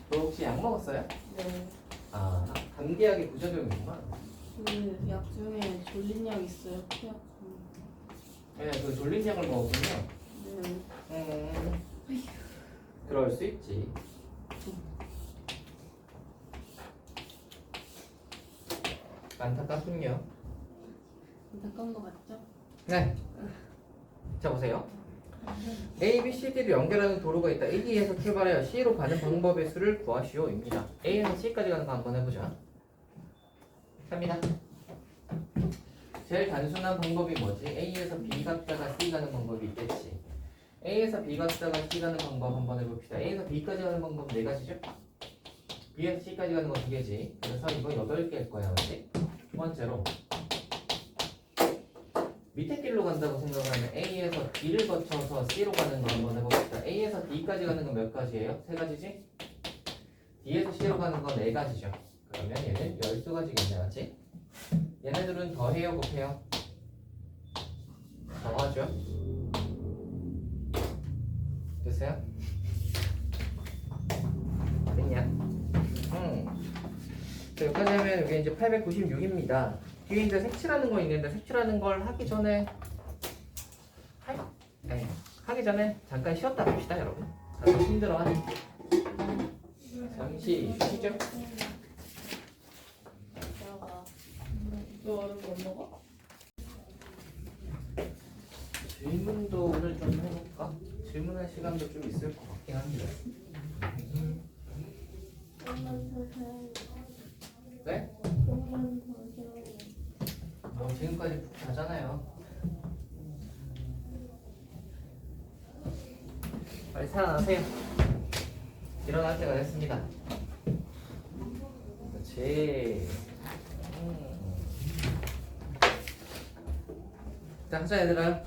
너 혹시 약 먹었어요? 네. 아 감기약이 부작용이구만. 그 약 중에 졸린 약 있어요. 피약. 네, 그 졸린 약을 먹었군요. 네. 그럴 수 있지. 안타깝군요. 안타까운 거 맞죠? 네. 자 보세요. A, B, C, D를 연결하는 도로가 있다. A에서 출발하여 C로 가는 방법의 수를 구하시오입니다. A에서 C까지 가는 거 한번 해보자. 갑니다. 제일 단순한 방법이 뭐지? A에서 B 갔다가 C 가는 방법이 있겠지. A에서 B 갔다가 C 가는 방법 한번 해봅시다. A에서 B까지 가는 방법 4가지죠? B에서 C까지 가는 거 2개지. 그래서 이거 8개일 거야, 맞지? 두 번째로 밑에 길로 간다고 생각하면 A에서 B를 거쳐서 C로 가는 거 한번 해봅시다. A에서 D까지 가는 건 몇 가지예요? 3가지지? D에서 C로 가는 건 4가지죠. 그러면 얘는 12가지겠네, 맞지? 얘네들은 더해요, 곱해요? 더하죠. 됐어요? 됐냐? 자, 여기까지 하면 여기 이제 896입니다. 뒤에 이제 색칠하는 거 있는데 색칠하는 걸 하기 전에 하기 전에 잠깐 쉬었다 봅시다, 여러분. 다들 힘들어하니 잠시 쉬시죠. 들어가. 너 얼음 못 먹어? 질문도 오늘 좀 해볼까? 질문할 시간도 좀 있을 것 같긴 한데. 네? 지금까지 푹 자잖아요. 빨리 살아나세요. 일어날 때가 됐습니다. 그렇지. 자, 하자 얘들아.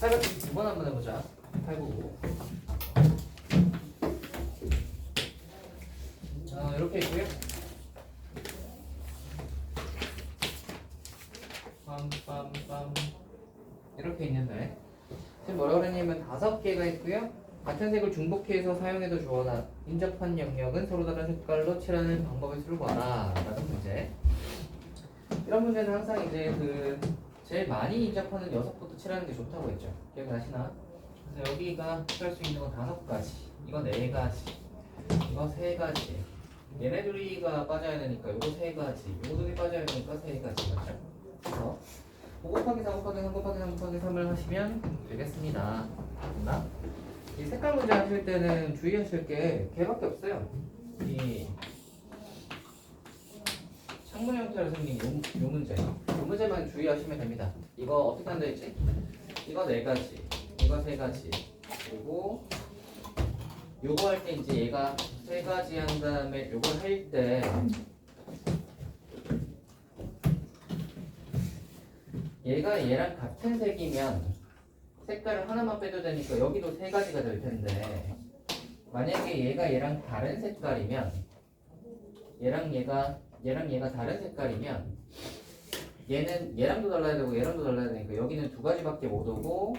899번 한번 해보자. 899. 이렇게 있고요. 빰빰빰 이렇게 있는데 지금 뭐라고 그랬냐면 5개가 있고요. 같은 색을 중복해서 사용해도 좋아나 인접한 영역은 서로 다른 색깔로 칠하는 방법의 수를 구하라 라는 문제. 이런 문제는 항상 이제 그 제일 많이 인접하는 녀석부터 칠하는 게 좋다고 했죠. 기억나시나? 그래서 여기가 칠할 수 있는 건 5가지, 이거 4가지, 이거 3가지, 얘네들이가 빠져야 되니까 요거 3가지, 요거들이 빠져야 되니까 3가지 맞죠? 그래서 5 곱하기 4 곱하기 3 곱하기 3 곱하기 3을 하시면 되겠습니다. 됐나? 이 색깔 문제 하실 때는 주의하실 게 걔밖에 없어요. 이 창문 형태로 생긴 요 문제, 요 문제만 주의하시면 됩니다. 이거 어떻게 한다 했지? 이거 4가지, 이거 3가지, 그리고 요거 할 때 이제 얘가 3가지 한 다음에 요걸 할 때 얘가 얘랑 같은 색이면 색깔을 하나만 빼도 되니까 여기도 3가지가 될 텐데, 만약에 얘가 얘랑 다른 색깔이면 얘랑 얘가 다른 색깔이면 얘는 얘랑도 달라야 되고 얘랑도 달라야 되니까 여기는 2가지밖에 못 오고,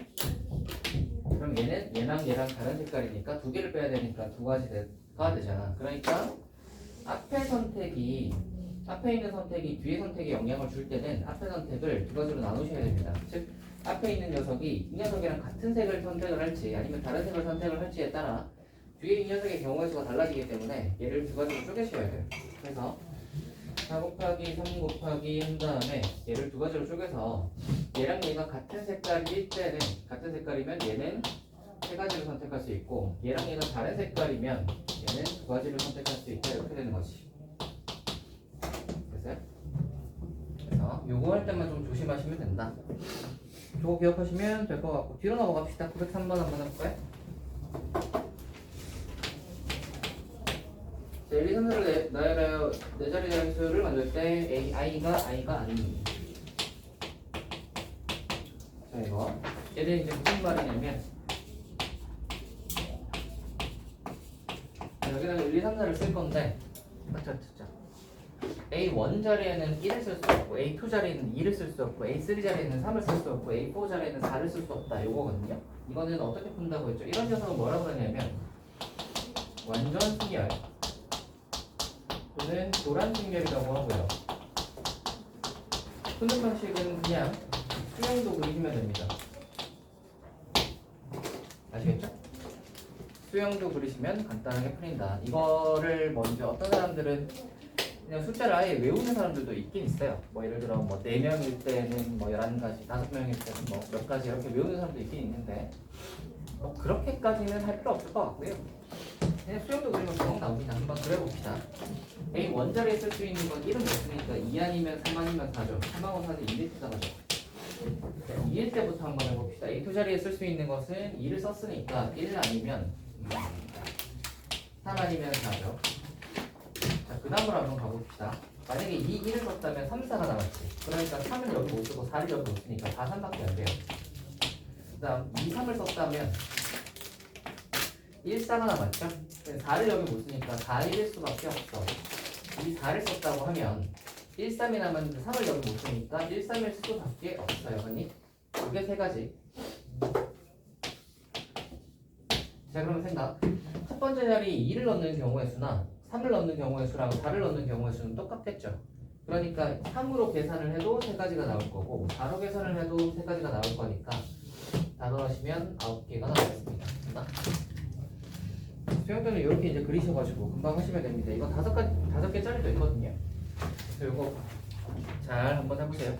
그럼 얘는 얘랑 다른 색깔이니까 2개를 빼야 되니까 2가지가 되잖아. 그러니까 앞에 있는 선택이 뒤에 선택에 영향을 줄 때는 앞에 선택을 2가지로 나누셔야 됩니다. 즉 앞에 있는 녀석이 이 녀석이랑 같은 색을 선택을 할지 아니면 다른 색을 선택을 할지에 따라 뒤에 이 녀석의 경우의 수가 달라지기 때문에 얘를 2가지로 쪼개셔야 돼요. 그래서 4 곱하기 3 곱하기 한 다음에 얘를 2가지로 쪼개서 얘랑 얘가 같은 색깔일 때는, 같은 색깔이면 얘는 3가지를 선택할 수 있고 얘랑 얘가 다른 색깔이면 얘는 2가지를 선택할 수 있다, 이렇게 되는 거지. 됐어요? 그래서 요거 할 때만 좀 조심하시면 된다. 저거 기억하시면 될 것 같고 뒤로 넘어갑시다. 903번 한번 해볼까요? 자, 1, 2, 3, 4를 네 자리 함수를 만들 때 A, I가 아니. 자, 이거 얘는 이제 무슨 말이냐면 자, 여기다가 1, 2, 3, 4를 쓸 건데 A1 자리에는 1을 쓸 수 없고 A2 자리에는 2를 쓸 수 없고 A3 자리에는 3을 쓸 수 없고 A4 자리에는 4를 쓸 수 없다 요거거든요. 이거는 어떻게 푼다고 했죠? 이런 녀석은 뭐라고 하냐면 완전 승열 또는 노란 승열이라고 하고요. 푸는 방식은 그냥 수영도 그리시면 됩니다. 아시겠죠? 수영도 그리시면 간단하게 풀린다. 이거를 먼저 어떤 사람들은 그냥 숫자를 아예 외우는 사람들도 있긴 있어요. 뭐 예를 들어 뭐 4명일 때는 뭐 11가지, 5명일 때는 뭐 몇 가지 이렇게 외우는 사람도 있긴 있는데 뭐 그렇게까지는 할 필요 없을 것 같고요. 그냥 수영도 그리면 금방 나옵니다. 한번 그려봅시다. A 원자리에 쓸 수 있는 건 1은 못 쓰니까 2 아니면 3 아니면 4죠. 3하고 4는 2일 때 나가죠. 2일 때부터 한번 해봅시다. A2 자리에 쓸 수 있는 것은 2를 썼으니까 1 아니면 3 아니면 4죠. 자, 그 다음으로 한번 가봅시다. 만약에 2, 1을 썼다면 3, 4가 나왔지. 그러니까 3을 여기 못 쓰고 4를 여기 못 쓰니까 4, 3밖에 안 돼요. 그 다음 2, 3을 썼다면 1, 4가 남았죠? 4를 여기 못 쓰니까 4, 1일 수밖에 없어. 이 4를 썼다고 하면 1, 3이 남았는데 3을 여기 못 쓰니까 1, 3일 수밖에 없어요. 그니 이게 세 가지. 자, 그러면 생각. 첫 번째 자리 2를 넣는 경우의 수나 3을 넣는 경우의 수랑 4를 넣는 경우의 수는 똑같겠죠. 그러니까 3으로 계산을 해도 세 가지가 나올 거고 4로 계산을 해도 세 가지가 나올 거니까 다 더하시면 9개가 나왔습니다. 수영도는 이렇게 이제 그리셔가지고 금방 하시면 됩니다. 이거 5개짜리도 있거든요. 그래서 이거 잘 한번 해보세요.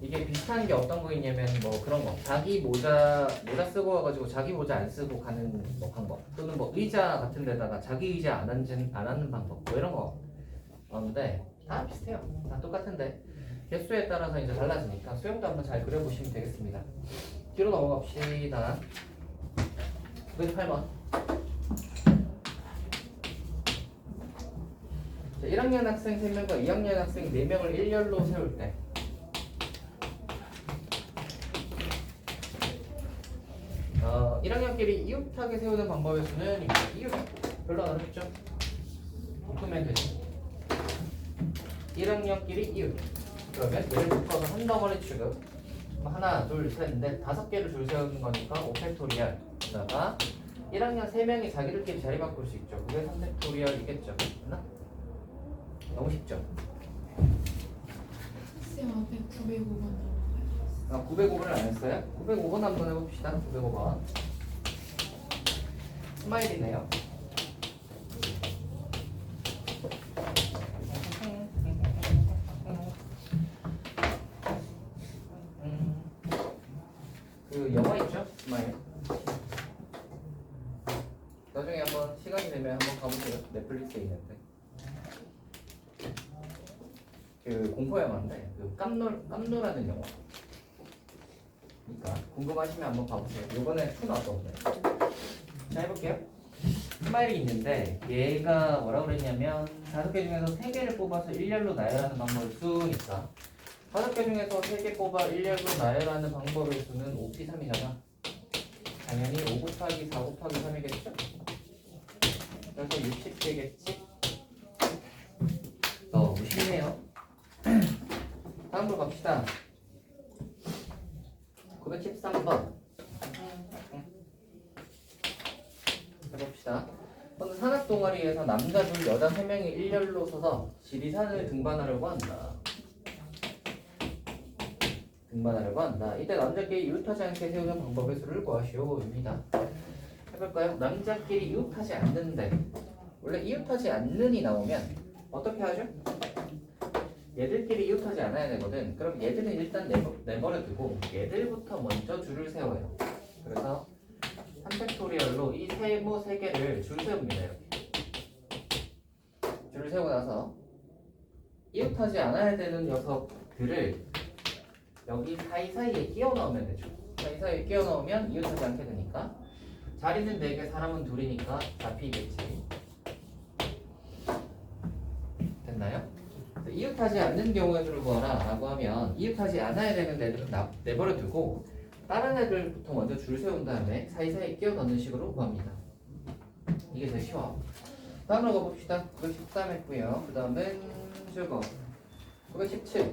이게 비슷한 게 어떤 거 있냐면 뭐 그런 거 자기 모자 쓰고 와가지고 자기 모자 안 쓰고 가는 뭐 방법 또는 뭐 의자 같은 데다가 자기 의자 안 앉는 방법 뭐 이런 거 없는데 다 비슷해요. 다 똑같은데 개수에 따라서 이제 달라지니까 수영도 한번 잘 그려보시면 되겠습니다. 뒤로 넘어갑시다. 98번. 자, 1학년 학생 3명과 2학년 학생 4명을 일렬로 세울 때 1학년끼리 이웃하게 세우는 방법의 수는 이웃 별로 안 어렵죠? 묶으면 되죠. 1학년끼리 이웃 그러면 얘를 묶어서 한 덩어리 취급 하나 둘 셋 넷 5개를 줄 세우는 거니까 5팩토리얼 그다가 1학년 3명이 자기들끼리 자리 바꿀 수 있죠. 그게 3팩토리얼이겠죠. 맞나? 너무 쉽죠? 쌤 앞에 905번 아, 905번을 안 했어요? 905번 한번 해봅시다. 905번 스마일이네요. 그 영화 있죠? 스마일. 나중에 한번 시간이 되면 한번 가보세요. 넷플릭스에 있는데 그 공포 영화인데 그 깜놀하는 영화. 그러니까 궁금하시면 한번 봐보세요. 요번에 2 나왔거든요. 자, 해볼게요. 스마일이 있는데 얘가 뭐라고 그랬냐면 5개 중에서 3개를 뽑아서 일렬로 나열하는 방법을 쓰니까 5개 중에서 3개 뽑아 일렬로 나열하는 방법의 수는 5p3이잖아. 당연히 5 곱하기 4 곱하기 3이겠죠? 그래서 60개겠지? 너무 쉽네요. 다음으로 갑시다. 913번 해봅시다. 어느 산악 동아리에서 남자 둘 여자 3명이 일렬로 서서 지리산을 등반하려고 한다. 이때 남자끼리 이웃하지 않게 세우는 방법의 수를 구하시오입니다. 해볼까요? 남자끼리 이웃하지 않는데 원래 이웃하지 않는이 나오면 어떻게 하죠? 얘들끼리 이웃하지 않아야 되거든. 그럼 얘들은 일단 내버려 두고 얘들부터 먼저 줄을 세워요. 그래서 3팩토리얼로 이 세모 3개를 줄 세웁니다. 이렇게 줄을 세우고 나서 이웃하지 않아야 되는 녀석들을 여기 사이사이에 끼워 넣으면 되죠. 사이사이에 끼워 넣으면 이웃하지 않게 되니까 자리는 4개, 사람은 2이니까 잡히겠지. 됐나요? 이웃하지 않는 경우의 수를 구하라 라고 하면 이웃하지 않아야 되는 애들은 내버려 두고 다른 애들부터 먼저 줄 세운 다음에 사이사이에 끼워 넣는 식으로 구합니다. 이게 제일 쉬워. 다음으로 가봅시다. 913 했고요. 그 다음은 저거 917.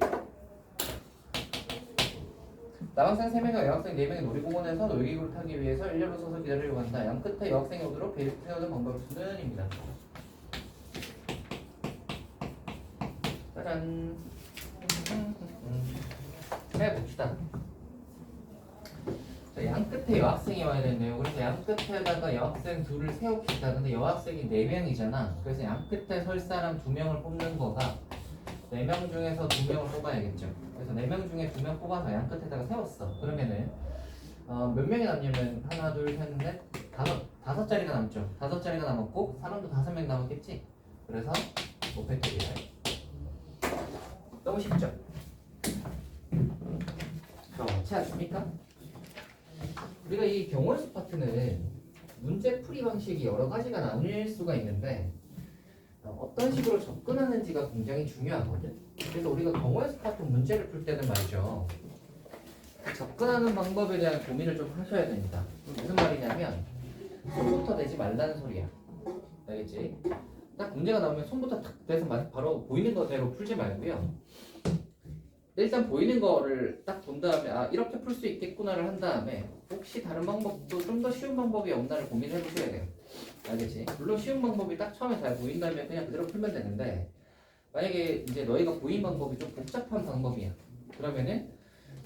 남학생 3명과 여학생 4명이 놀이공원에서 놀이기구를 타기 위해서 일렬로 서서 기다리려고 한다. 양 끝에 여학생이 오도록 베이스 세우는 방법의 수는입니다. 짜잔. 해봅시다. 자, 양 끝에 여학생이 와야 되네요. 그래서 양 끝에다가 여학생 둘을 세웁시다. 근데 여학생이 4명이잖아. 그래서 양 끝에 설 사람 2명을 뽑는 거가 4명 중에서 2명을 뽑아야겠죠. 그래서 4명 중에 2명 뽑아서 양 끝에다가 세웠어. 그러면은 몇 명이 남냐면 하나, 둘, 셋, 넷, 다섯 자리가 남죠. 5자리가 남았고 사람도 5명 남았겠지. 그래서 5팩토리얼. 너무 쉽죠? 그렇지 않습니까? 우리가 이 경우의 파트는 문제 풀이 방식이 여러 가지가 나뉠 수가 있는데 어떤 식으로 접근하는지가 굉장히 중요하거든. 그래서 우리가 경우의 파트 문제를 풀 때는 말이죠. 접근하는 방법에 대한 고민을 좀 하셔야 됩니다. 무슨 말이냐면 손부터 내지 말라는 소리야. 알겠지? 딱 문제가 나오면 손부터 탁 대서 바로 보이는 거대로 풀지 말고요. 일단 보이는 거를 딱 본 다음에 아 이렇게 풀 수 있겠구나를 한 다음에 혹시 다른 방법도 좀 더 쉬운 방법이 없나를 고민해 보셔야 돼요. 알겠지? 물론 쉬운 방법이 딱 처음에 잘 보인다면 그냥 그대로 풀면 되는데 만약에 이제 너희가 보인 방법이 좀 복잡한 방법이야. 그러면은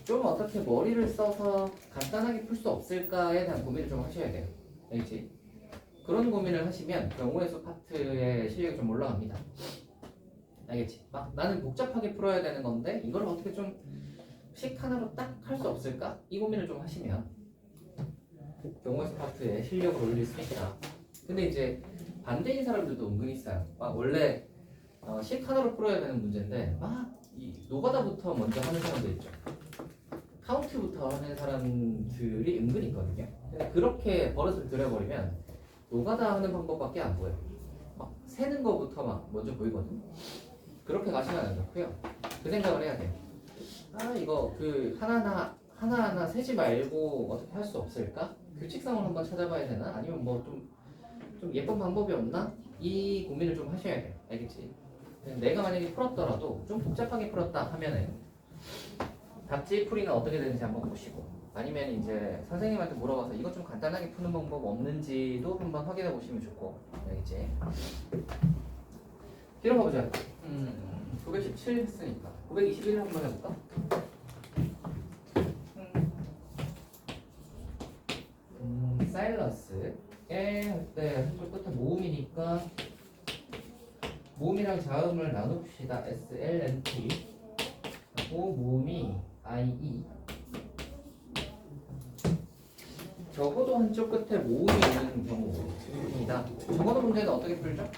좀 어떻게 머리를 써서 간단하게 풀 수 없을까에 대한 고민을 좀 하셔야 돼요. 알겠지? 그런 고민을 하시면 경우의 수 파트의 실력이 좀 올라갑니다. 알겠지? 막 나는 복잡하게 풀어야 되는 건데 이걸 어떻게 좀 식 하나로 딱 할 수 없을까? 이 고민을 좀 하시면 경우의 수 파트의 실력을 올릴 수 있다. 근데 이제 반대인 사람들도 은근히 있어요. 막 원래 식 하나로 풀어야 되는 문제인데 막 이 노가다부터 먼저 하는 사람들 있죠. 카운트부터 하는 사람들이 은근히 있거든요. 근데 그렇게 버릇을 들여버리면 노가다 하는 방법밖에 안 보여요. 막 세는 거부터 막 먼저 보이거든. 그렇게 가시면 안 좋고요. 그 생각을 해야 돼요. 아 이거 그 하나하나 세지 말고 어떻게 할 수 없을까? 규칙성을 한번 찾아봐야 되나? 아니면 뭐 좀 예쁜 방법이 없나? 이 고민을 좀 하셔야 돼요. 알겠지? 내가 만약에 풀었더라도 좀 복잡하게 풀었다 하면은 답지 풀이는 어떻게 되는지 한번 보시고 아니면 이제 선생님한테 물어봐서 이거 좀 간단하게 푸는 방법 없는지도 한번 확인해 보시면 좋고 알겠지? 뒤로 가보자. 917 했으니까 921 한번 해볼까? 사일러스에 할때 한쪽 끝에 모음이니까 모음이랑 자음을 나눕시다. SLNT 하고 모음이 IE 적어도 한쪽 끝에 모음이 있는 경우입니다. 적어도 문제는 어떻게 풀죠?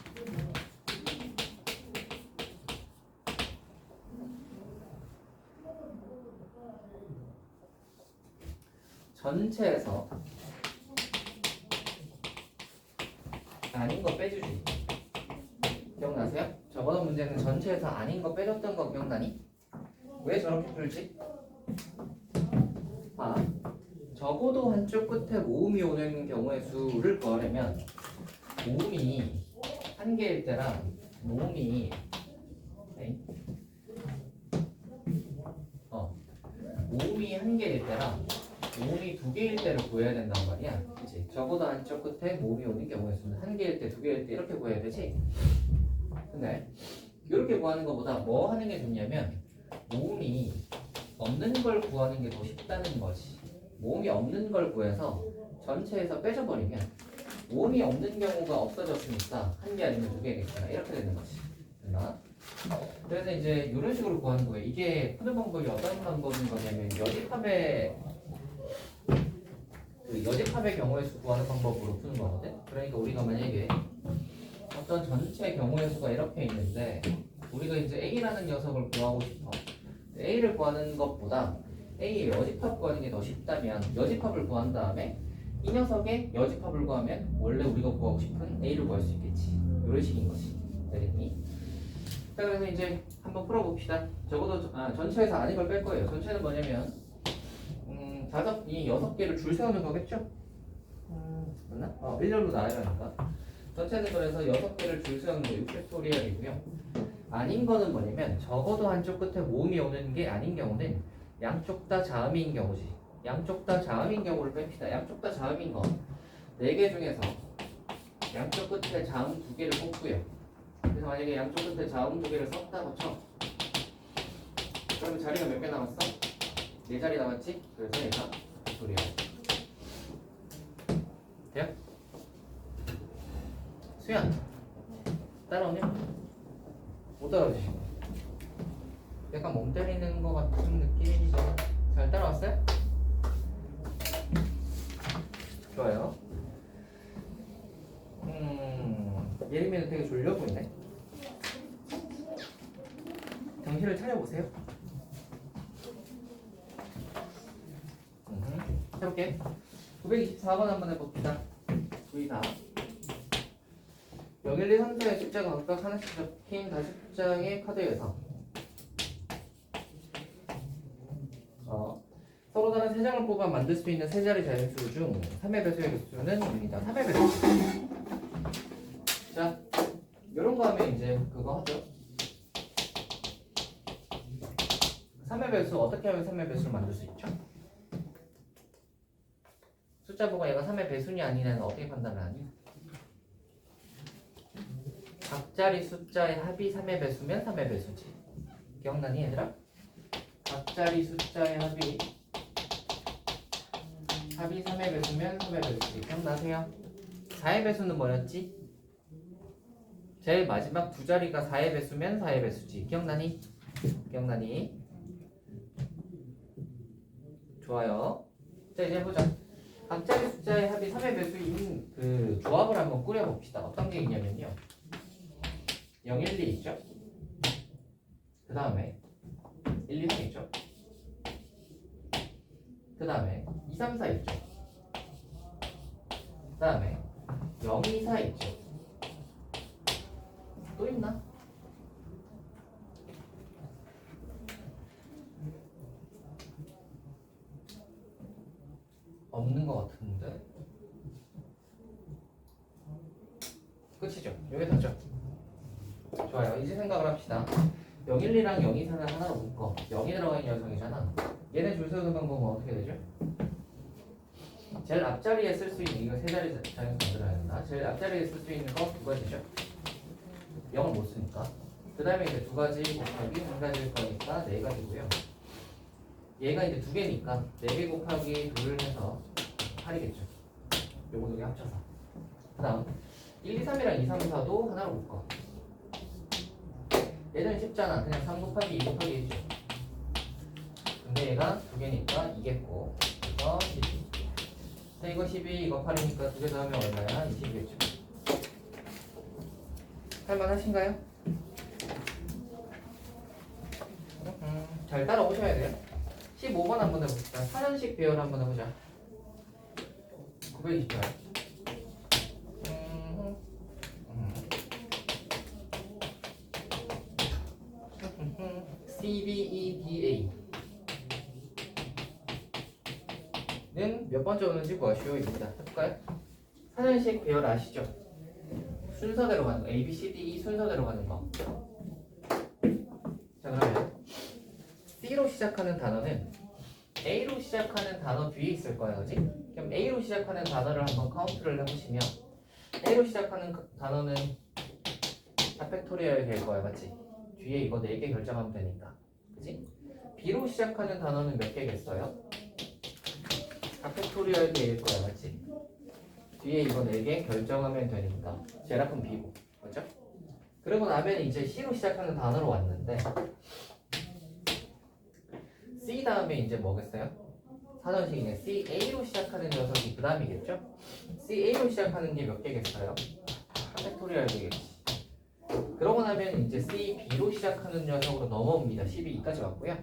전체에서 아닌 거 빼주지. 기억나세요? 저번 문제는 전체에서 아닌 거 빼줬던 거 기억나니? 왜 저렇게 풀지? 아, 적어도 한쪽 끝에 모음이 오는 경우의 수를 구하려면 모음이 한 개일 때랑 모음이 모음이 한 개일 때랑 모음이 2개일 때를 구해야 된단 말이야. 그치? 적어도 한쪽 끝에 모음이 오는 경우의 수는 한 개일 때, 2개일 때 이렇게 구해야 되지? 근데 이렇게 구하는 것보다 뭐 하는 게 좋냐면 모음이 없는 걸 구하는 게 더 쉽다는 거지. 모음이 없는 걸 구해서 전체에서 빼줘버리면 모음이 없는 경우가 없어졌으니까 한 개 아니면 2개겠구나 이렇게 되는 거지. 됐나? 그래서 이제 이런 식으로 구하는 거예요. 이게 푸는 방법이 어떤 방법인 거냐면 여집합의 경우의 수 구하는 방법으로 푸는 거거든. 그러니까 우리가 만약에 어떤 전체 경우의 수가 이렇게 있는데 우리가 이제 A라는 녀석을 구하고 싶어. A를 구하는 것보다 A의 여집합 구하는 게 더 쉽다면 여집합을 구한 다음에 이 녀석의 여집합을 구하면 원래 우리가 구하고 싶은 A를 구할 수 있겠지. 이런 식인 거지. 되겠니? 자, 그래서 이제 한번 풀어봅시다. 적어도 전체에서 아닌 걸 뺄 거예요. 전체는 뭐냐면 이 6개를 줄 세우는 거겠죠? 맞나? 일렬로 나와야 하니까. 전체는 그래서 6개를 줄 세우는 거 6팩토리얼이고요. 아닌 거는 뭐냐면 적어도 한쪽 끝에 모음이 오는 게 아닌 경우는 양쪽 다 자음인 경우지. 양쪽 다 자음인 경우를 뺍시다. 양쪽 다 자음인 거 4개 중에서 양쪽 끝에 자음 2개를 뽑고요. 그래서 만약에 양쪽 끝에 자음 2개를 썼다고 쳐. 그러면 자리가 몇 개 남았어? 4자리 남았지? 그래서 얘가 팩토리얼. 돼요? 수연 따라오냐? 못 따라오시고 약간 몸 때리는 것 같은 느낌이죠. 잘 따라왔어요? 좋아요. 예림이는 되게 졸려 보이네. 정신을 차려보세요. 해볼게. 924번 한번 해봅시다. V4 0, 1, 2, 3, 4의 숫자가 각각 하나씩 적힌 다시 숫자의 카드에서 서로 다른 3장을 뽑아 만들 수 있는 3자리 자연수 중 3의 배수의 개수는 입니다. 3의 배수. 자, 이런 거 하면 이제 그거 하죠. 3의 배수 어떻게 하면 3의 배수를 만들 수 있죠? 숫자 보고 얘가 3의 배수냐 아니냐는 어떻게 판단을 하니? 각자리 숫자의 합이 3의 배수면 3의 배수지. 기억나니 얘들아? 각자리 숫자의 합이 3의 배수면 3의 배수지. 기억나세요? 4의 배수는 뭐였지? 제일 마지막 두 자리가 4의 배수면 4의 배수지. 기억나니? 기억나니? 좋아요. 자, 이제 해보자. 각자리 숫자의 합이 3의 배수인 그 조합을 한번 꾸려봅시다. 어떤 게 있냐면요. 0, 1, 2 있죠? 그 다음에 1, 2, 3 있죠? 그 다음에 2, 3, 4 있죠? 그 다음에 0, 2, 4 있죠? 또 있나? 없는 것 같은데? 끝이죠? 요게 다죠? 좋아요. 이제 생각을 합시다. 0, 1, 2랑 0, 2, 4는 하나로 묶어. 0이 들어가 있는 녀석이잖아. 얘네 줄 세우는 방법은 어떻게 되죠? 제일 앞자리에 쓸 수 있는 이거 3자리 자연수 만들어야 된다. 제일 앞자리에 쓸 수 있는 거 두 가지죠. 0을 못 쓰니까. 그 다음에 이제 2가지 곱하기 1가지일 거니까 4가지고요. 얘가 이제 2개니까 4개 곱하기 2를 해서 8이겠죠. 요거 2개 합쳐서. 그 다음 1, 2, 3이랑 2, 3, 4도 하나로 묶어. 얘는 쉽잖아. 그냥 3 곱하기 2 곱하기 1이죠. 근데 얘가 2개니까 2겠고 그래서 12. 자, 이거 12, 이거 8이니까 2개 더하면 얼마야? 20이겠죠. 할만하신가요? 잘 따라오셔야 돼요. 15번 한번 해봅시다. 4년식 배열 한번 해보자. 928. CBEDA 는 몇 번째 오는지 구하시오입니다. 해볼까요? 4년식 배열 아시죠? 순서대로 가는 거. A, B, C, D, E 순서대로 가는 거. 자, 그러면 C로 시작하는 단어는 A로 시작하는 단어 뒤에 있을 거예요. 그지? 그럼 A로 시작하는 단어를 한번 카운트를 해보시면 A로 시작하는 단어는 다 팩토리얼 될 거야. 맞지? 뒤에 이거 4개 결정하면 되니까. 그지? B로 시작하는 단어는 몇 개겠어요? 다 팩토리얼 개일 거야. 맞지? 뒤에 이거 4개 결정하면 되니까. 제일 앞은 B고. 그죠? 그리고 나면 이제 C로 시작하는 단어로 왔는데 C 다음에 이제 뭐겠어요? 사전식이네. C, A로 시작하는 녀석이 그 다음이겠죠? C, A로 시작하는 게 몇 개겠어요? 팩토리얼 되겠지. 그러고 나면 이제 C, B로 시작하는 녀석으로 넘어옵니다. 12까지 왔고요.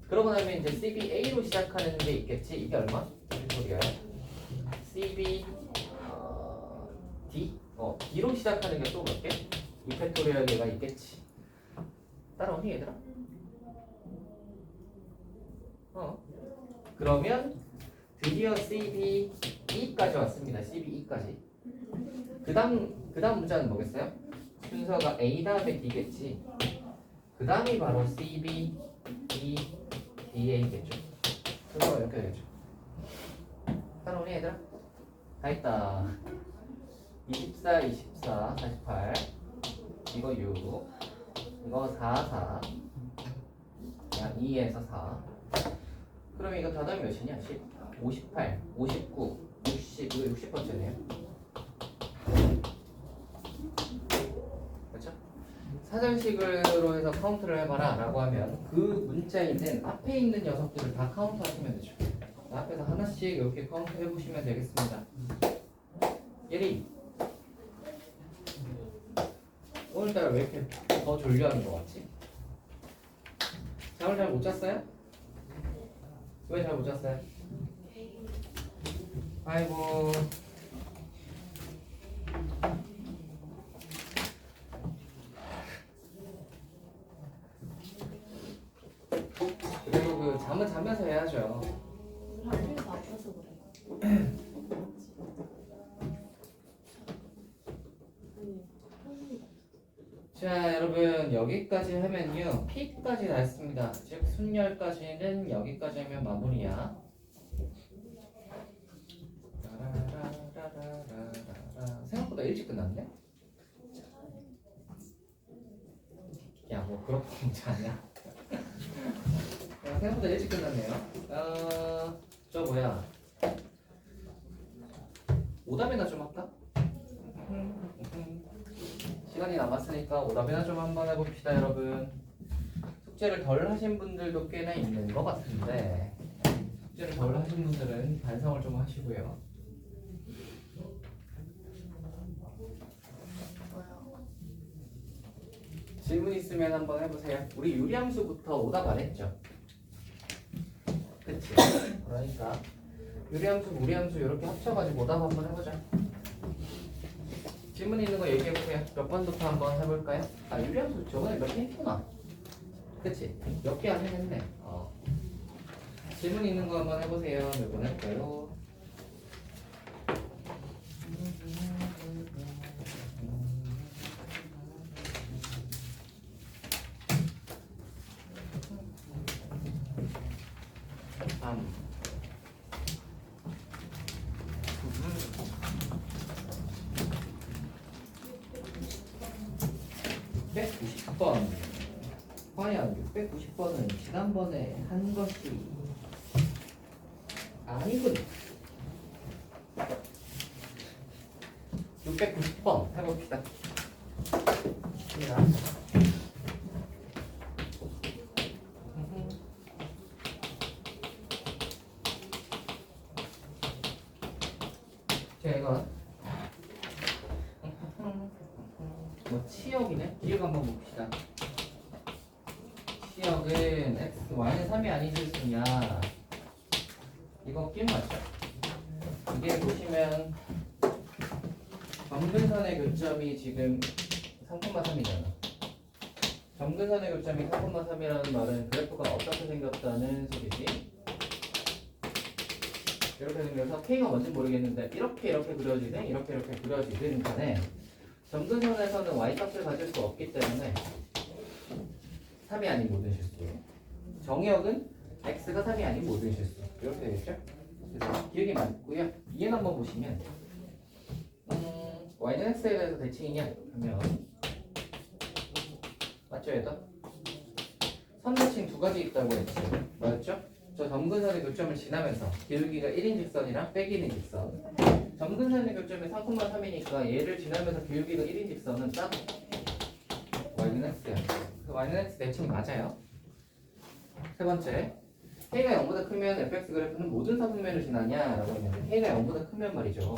그러고 나면 이제 CBA로 시작하는 게 있겠지. 이게 얼마? 팩토리얼 CB D? D로 시작하는 게 또 몇 개? 2팩토리얼 얘가 있겠지. 따라오니 얘들아? 그러면 드디어 CBE까지 왔습니다. CBE까지. 그 다음 문자는 뭐겠어요? 순서가 A 다음에 D겠지. 그 다음이 바로 CB, E, DA겠죠. 순서가 이렇게 되겠죠. 따라오니 얘들아? 다 했다. 24, 24, 48. 이거 6. 이거 4, 4. 2에서 4. 그럼 이거 다음이 몇이냐? 10, 58, 59, 60, 이거 60번째네요. 그렇죠? 사전식으로 해서 카운트를 해봐라 라고 하면 그 문자에 있는 앞에 있는 녀석들을 다 카운트 하시면 되죠. 앞에서 하나씩 이렇게 카운트 해보시면 되겠습니다. 예리, 오늘따라 왜 이렇게 더 졸려하는 것 같지? 잠을 잘 못 잤어요? 왜 잘 못 잤어요? 아이고. 그리고 그 잠은 자면서 해야죠. 오늘 학교에서 아파서 그래. 자, 여러분 여기까지 하면요 P까지 다 했습니다. 즉 순열까지는 여기까지 하면 마무리야. 생각보다 일찍 끝났네. 야, 뭐 그렇게 문제 아니야. 생각보다 일찍 끝났네요. 저 뭐야? 오답이나 좀 할까? 시간이 남았으니까 오답이나 좀 한번 해봅시다, 여러분. 숙제를 덜 하신 분들도 꽤나 있는 것 같은데 숙제를 덜 하신 분들은 반성을 좀 하시고요. 질문 있으면 한번 해보세요. 우리 유리함수부터 오답 안 했죠? 그치? 그러니까 유리함수, 무리함수 이렇게 합쳐가지고 오답 한번 해보자. 질문 있는 거 얘기해보세요. 몇 번부터 한번 해볼까요? 아, 유리함수 저번에 몇 개 했구나. 그치? 몇 개 안 했네. 질문 있는 거 한번 해보세요. 몇 번 할까요? 과연 690번은 지난번에 한 것이 아니군. 690번 해봅시다. 제가 뭐 치역이네? 기억 한번 봅시다. 치역은 x, y는 3이 아니실 수 있냐? 이거 기억 맞죠? 이게 보시면 점근선의 교점이 지금 3,3이잖아. 점근선의 교점이 3,3이라는 말은 그래프가 어떻게 생겼다는 소리지? 이렇게 생겨서 K가 뭔지 모르겠는데 이렇게 그려지든 이렇게 그려지든 간에 점근선에서는 Y값을 가질 수 없기 때문에 3이 아닌 모든 실수. 정역은 X가 3이 아닌 모든 실수. 이렇게 되겠죠? 그래서 기억이 맞고요. 이행 한번 보시면 Y는 X에 대해서 대칭이냐 하면 맞죠 얘도? 선대칭 두 가지 있다고 했죠. 맞죠? 저 점근선의 교점을 지나면서 기울기가 1인 직선이랑 빼기는 직선. 점근선의 교점이 3,3이니까 얘를 지나면서 기울기가 1인 직선은 딱 Y는 X야. 그 Y는 X 대칭 맞아요. 세 번째, K가 0보다 크면 fx 그래프는 모든 4분면을 지나냐라고 했는데 K가 0보다 크면 말이죠.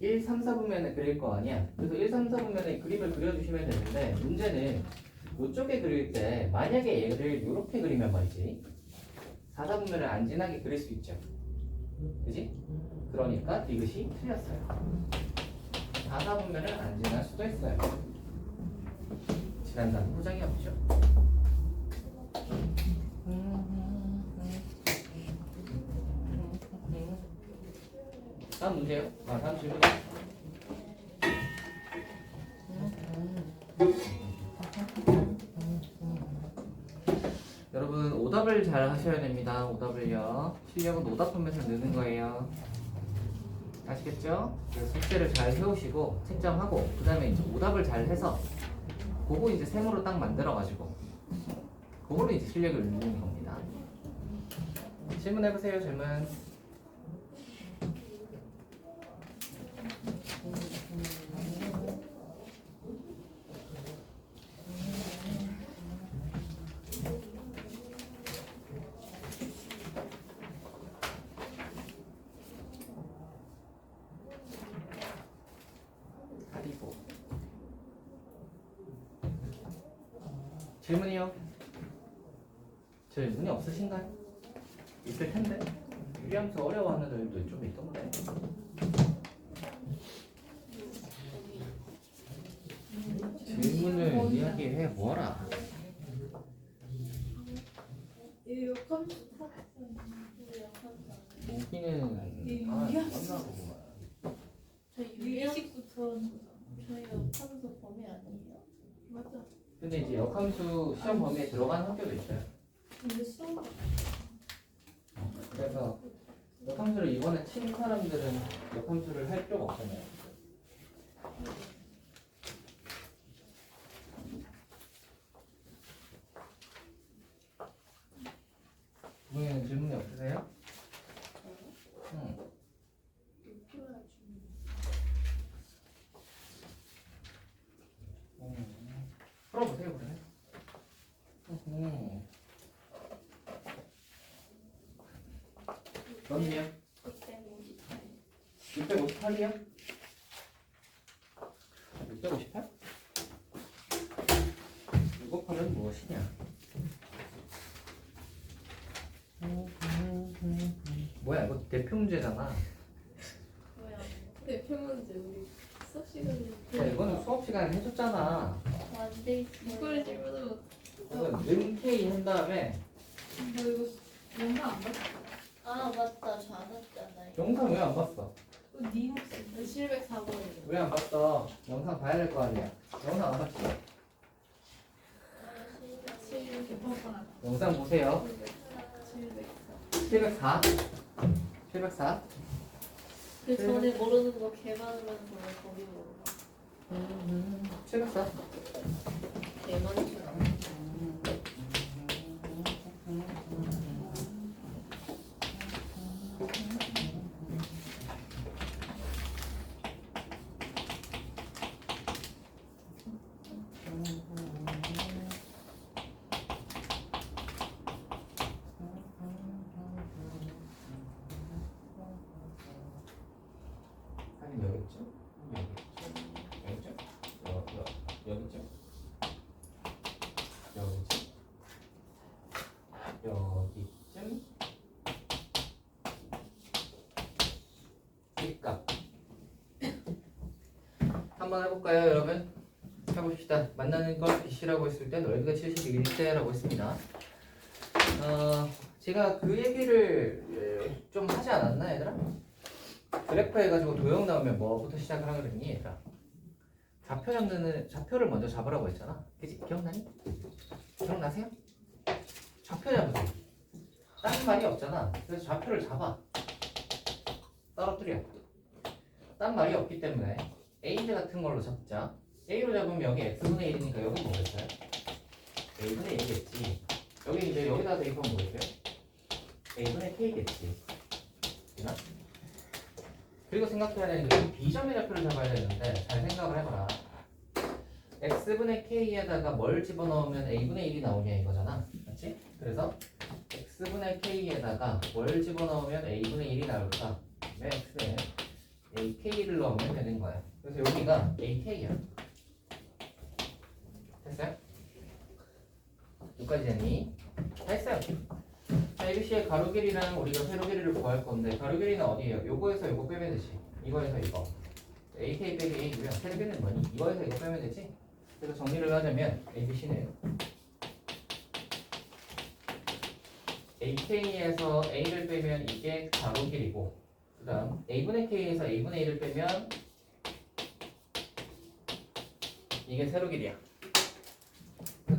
1, 3, 4분면을 그릴 거 아니야. 그래서 1, 3, 4분면의 그림을 그려주시면 되는데 문제는 이쪽에 그릴 때 만약에 얘를 이렇게 그리면 말이지 사사분면을 안 지나게 그릴 수 있죠. 그지? 그러니까 이것이 틀렸어요. 사사분면을 안 지날 수도 있어요. 지난다는 보장이 없죠. 다음 문제요. 다음 질문. 여러분 오답을 잘 하셔야 됩니다. 오답을요. 실력은 오답하면서 느는 거예요. 아시겠죠? 그래서 숙제를 잘 해오시고 채점하고 그 다음에 이제 오답을 잘 해서 그거 이제 생으로 딱 만들어가지고 그걸로 이제 실력을 늘리는 겁니다. 질문해보세요. 질문. 하리보. 질문이요? 질문이 없으신가요? 있을 텐데. 유리함수 어려워하는 애들도 좀 있던데. 질문을 이야기해 뭐라. 여기는 만나보구만. 유리함수부터 저희 역함수 범위 아니에요? 맞아. 근데 이제 역함수 시험 범위에 들어간 학교도 있어요. 근데 수업 그래서 역함수를 이번에 친 사람들은 역함수를 할 필요가 없잖아요. 이번에는 질문이 없으세요? 응. 풀어보세요 그러면. 너는요? 658이요? 658? 이거 하면 무엇이냐? 뭐야 이거 대표 문제잖아. 뭐야? 대표 문제 우리 수업 시간에 야, 이거는 수업 시간에 해줬잖아. 안돼 이걸 질문을 이건 능K 한 다음에 너 이거 영상 안 봤어? 아 맞다 저 안 왔잖아요. 영상 왜 안 봤어? 네 목소리 704번이요. 왜 안 봤어? 영상 봐야 될 거 아니야. 영상 안 봤지? 704. 영상 보세요. 704. 704. 그 전에 모르는 거 개 많으면서 거기 모르나? 704. 개 많죠. 아니 여기죠? 여기죠? 여기죠? 여기죠? 여기쯤 뒷값 한번 해볼까요 여러분? 해봅시다. 만나는 걸 BC라고 했을 때 넓이가 71대라고 했습니다. 제가 그 얘기를 좀 하지 않았나 얘들아? 그래프 해가지고 도형 나오면 뭐부터 시작을 하라 그랬니 얘들아? 좌표 잡는 좌표를 먼저 잡으라고 했잖아. 그치? 기억나니? 기억나세요? 좌표 잡으세요. 딴 말이 없잖아. 그래서 좌표를 잡아. 떨어뜨려. 딴 말이 없기 때문에 A제 같은 걸로 잡자. A로 잡으면 여기 X분의 1이니까 여기 뭐겠어요? A분의 1이겠지. 여기 이제 여기다 대입하면 뭐겠어요? A분의 K겠지. 되나? 그리고 생각해야 되는 게 B점의 좌표를 잡아야 되는데 잘 생각을 해봐라. X분의 K에다가 뭘 집어넣으면 A분의 1이 나오냐 이거잖아. 맞지? 그래서 X분의 K에다가 뭘 집어넣으면 A분의 1이 나올까? X에 AK를 넣으면 되는 거야. 그래서 여기가 AK야. 됐어요? 여기까지 되니? 다 했어요. 자, ABC의 가로 길이랑 우리가 세로 길이를 구할 건데 가로 길이는 어디예요? 요거에서 요거 빼면 되지. 이거에서 이거. AK 빼기 A고요. 세로 길이는 뭐니? 이거에서 이거 빼면 되지. 그래서 정리를 하자면 ABC는 AK에서 A를 빼면 이게 가로 길이고, 그 다음 A분의 K에서 A분의 1을 빼면 이게 세로 길이야.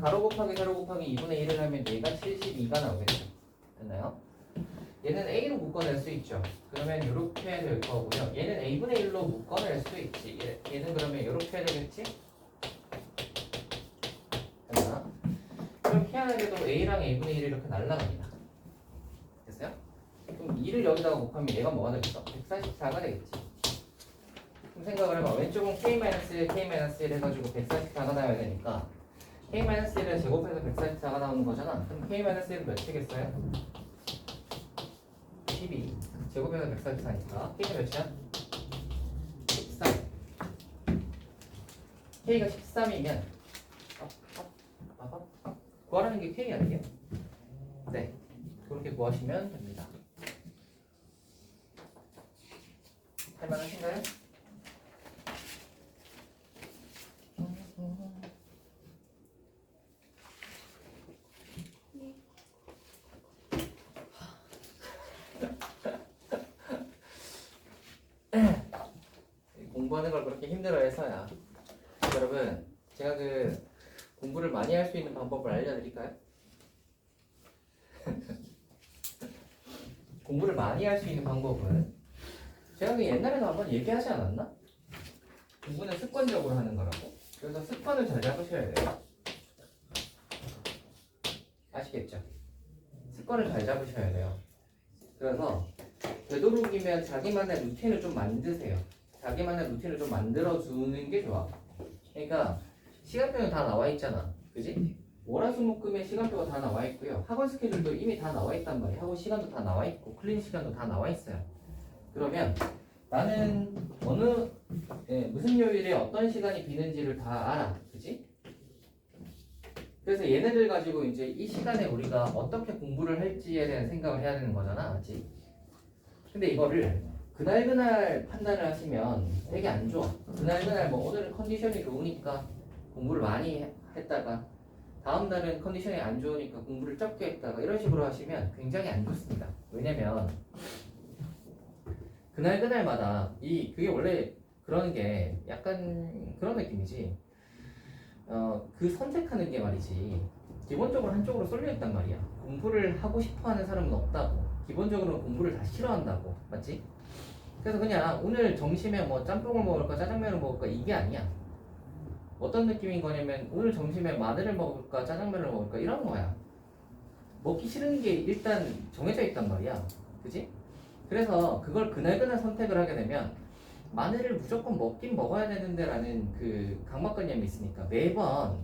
가로 곱하기 세로 곱하기 2분의 1을 하면 얘가 72가 나오겠죠. 됐나요? 얘는 A로 묶어낼 수 있죠. 그러면 이렇게 될 거고요. 얘는 A분의 1로 묶어낼 수 있지. 얘는 그러면 이렇게 되겠지? 됐나? 그럼 희한하게도 A랑 A분의 1이 이렇게 날라갑니다. 됐어요? 그럼 2를 여기다가 곱하면 얘가 뭐가 되겠어? 144가 되겠지. 그럼 생각을 해봐. 왼쪽은 K-1 해가지고 144가 나와야 되니까 K-1을 제곱해서 144가 나오는 거잖아. 그럼 K-1은 몇이겠어요? 12 제곱해서 144니까 K가 몇이야? 13. K가 13이면 구하라는 게 K 아니에요? 네, 그렇게 구하시면 됩니다. 할만하신가요? 공부하는 걸 그렇게 힘들어해서야. 여러분, 제가 그 공부를 많이 할 수 있는 방법을 알려드릴까요? 공부를 많이 할 수 있는 방법은 제가 그 옛날에도 한번 얘기하지 않았나? 공부는 습관적으로 하는 거라고. 그래서 습관을 잘 잡으셔야 돼요. 아시겠죠? 습관을 잘 잡으셔야 돼요. 그래서 되도록이면 자기만의 루틴을 좀 만드세요. 자기만의 루틴을 좀 만들어주는 게 좋아. 그러니까 시간표는 다 나와 있잖아. 그지? 월화수목금의 시간표가 다 나와 있고요. 학원 스케줄도 이미 다 나와 있단 말이야. 학원 시간도 다 나와 있고 클린 시간도 다 나와 있어요. 그러면 나는 무슨 요일에 어떤 시간이 비는지를 다 알아. 그지? 그래서 얘네들 가지고 이제 이 시간에 우리가 어떻게 공부를 할지에 대한 생각을 해야 되는 거잖아. 맞지? 근데 이거를 그날 판단을 하시면 되게 안 좋아. 그날 뭐 오늘은 컨디션이 좋으니까 공부를 많이 했다가 다음 날은 컨디션이 안 좋으니까 공부를 적게 했다가 이런 식으로 하시면 굉장히 안 좋습니다. 왜냐면 그날마다 그게 원래 그런 게 약간 그런 느낌이지. 그 선택하는 게 말이지. 기본적으로 한쪽으로 쏠려 있단 말이야. 공부를 하고 싶어하는 사람은 없다고. 기본적으로 공부를 다 싫어한다고. 맞지? 그래서 그냥 오늘 점심에 뭐 짬뽕을 먹을까 짜장면을 먹을까 이게 아니야. 어떤 느낌인 거냐면 오늘 점심에 마늘을 먹을까 짜장면을 먹을까 이런 거야. 먹기 싫은 게 일단 정해져 있단 말이야. 그지? 그래서 그걸 그날 선택을 하게 되면 마늘을 무조건 먹긴 먹어야 되는데 라는 그 강박관념이 있으니까 매번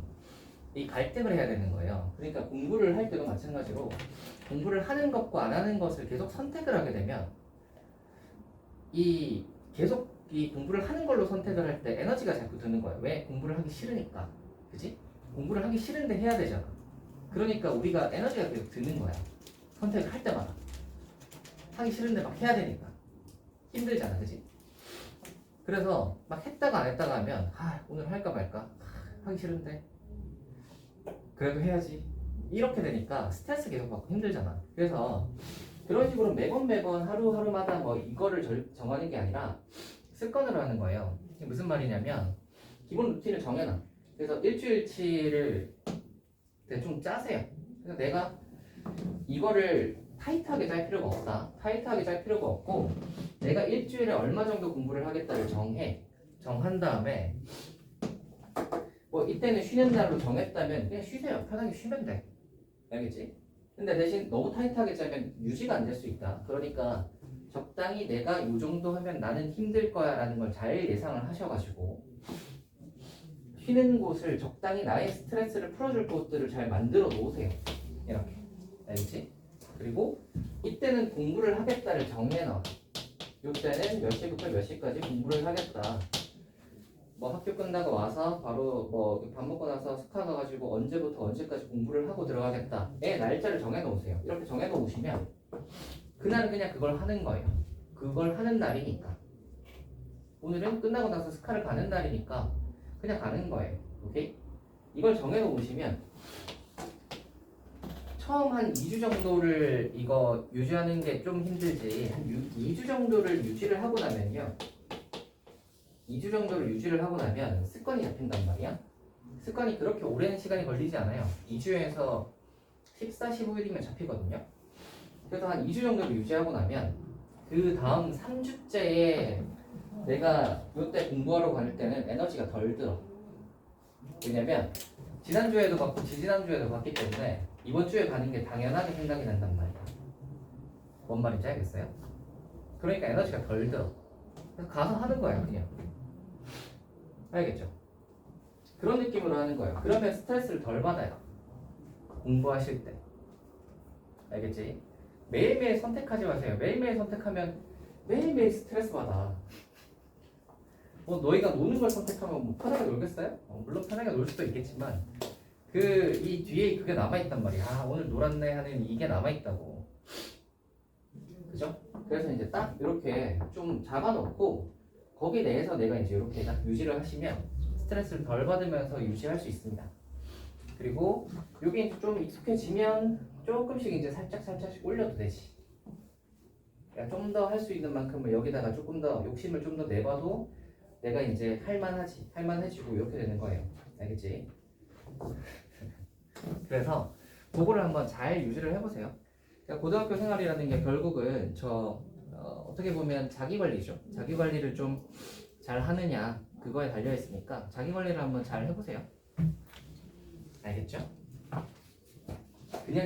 이 갈등을 해야 되는 거예요. 그러니까 공부를 할 때도 마찬가지로 공부를 하는 것과 안 하는 것을 계속 선택을 하게 되면 계속 이 공부를 하는 걸로 선택을 할 때 에너지가 자꾸 드는 거야. 왜? 공부를 하기 싫으니까. 그지? 공부를 하기 싫은데 해야 되잖아. 그러니까 우리가 에너지가 계속 드는 거야. 선택을 할 때마다. 하기 싫은데 막 해야 되니까. 힘들잖아. 그지? 그래서 막 했다가 안 했다가 하면 오늘 할까 말까? 하기 싫은데 그래도 해야지. 이렇게 되니까 스트레스 계속 받고 힘들잖아. 그래서 그런 식으로 매번 하루마다 뭐 이거를 정하는 게 아니라 습관으로 하는 거예요. 이게 무슨 말이냐면 기본 루틴을 정해놔. 그래서 일주일치를 대충 짜세요. 그래서 내가 이거를 타이트하게 짤 필요가 없다. 타이트하게 짤 필요가 없고 내가 일주일에 얼마 정도 공부를 하겠다를 정한 다음에 뭐 이때는 쉬는 날로 정했다면 그냥 쉬세요. 편하게 쉬면 돼. 알겠지? 근데 대신 너무 타이트하게 짜면 유지가 안 될 수 있다. 그러니까 적당히 내가 이 정도 하면 나는 힘들 거야 라는 걸 잘 예상을 하셔가지고 쉬는 곳을 적당히 나의 스트레스를 풀어줄 곳들을 잘 만들어 놓으세요. 이렇게. 알겠지? 그리고 이때는 공부를 하겠다를 정해놔. 이때는 몇 시부터 몇 시까지 공부를 하겠다. 뭐 학교 끝나고 와서 바로 뭐 밥 먹고 나서 스카 가가지고 언제부터 언제까지 공부를 하고 들어가겠다의 날짜를 정해놓으세요. 이렇게 정해놓으시면 그날은 그냥 그걸 하는 거예요. 그걸 하는 날이니까. 오늘은 끝나고 나서 스카를 가는 날이니까 그냥 가는 거예요. 오케이? 이걸 정해놓으시면 처음 한 2주 정도를 이거 유지하는 게 좀 힘들지 한 2주 정도를 유지를 하고 나면요 2주 정도를 유지를 하고 나면 습관이 잡힌단 말이야. 습관이 그렇게 오랜 시간이 걸리지 않아요. 2주에서 14, 15일이면 잡히거든요. 그래서 한 2주 정도를 유지하고 나면 그 다음 3주째에 내가 이때 공부하러 갈 때는 에너지가 덜 들어. 왜냐면 지난주에도 받고 지지난주에도 받기 때문에 이번 주에 가는 게 당연하게 생각이 난단 말이야. 뭔 말인지 알겠어요? 그러니까 에너지가 덜 들어. 그래서 가서 하는 거예요, 그냥. 알겠죠? 그런 느낌으로 하는 거예요. 그러면 스트레스를 덜 받아요. 공부하실 때. 알겠지? 매일매일 선택하지 마세요. 매일매일 선택하면 매일매일 스트레스 받아. 뭐 너희가 노는 걸 선택하면 뭐 편하게 놀겠어요? 물론 편하게 놀 수도 있겠지만 그 이 뒤에 그게 남아있단 말이야. 아, 오늘 놀았네 하는 이게 남아있다고. 그죠? 그래서 이제 딱 이렇게 좀 잡아놓고 거기 내에서 내가 이제 이렇게 딱 유지를 하시면 스트레스를 덜 받으면서 유지할 수 있습니다. 그리고 여기 이제 좀 익숙해지면 조금씩 이제 살짝씩 올려도 되지. 좀 더 할 수 있는 만큼은 여기다가 조금 더 욕심을 좀 더 내봐도 내가 이제 할만해지고 이렇게 되는 거예요. 알겠지? 그래서 그거를 한번 잘 유지를 해보세요. 그러니까 고등학교 생활이라는 게 결국은 어떻게 보면 자기 관리죠. 자기 관리를 좀 잘 하느냐 그거에 달려 있으니까 자기 관리를 한번 잘 해보세요. 알겠죠?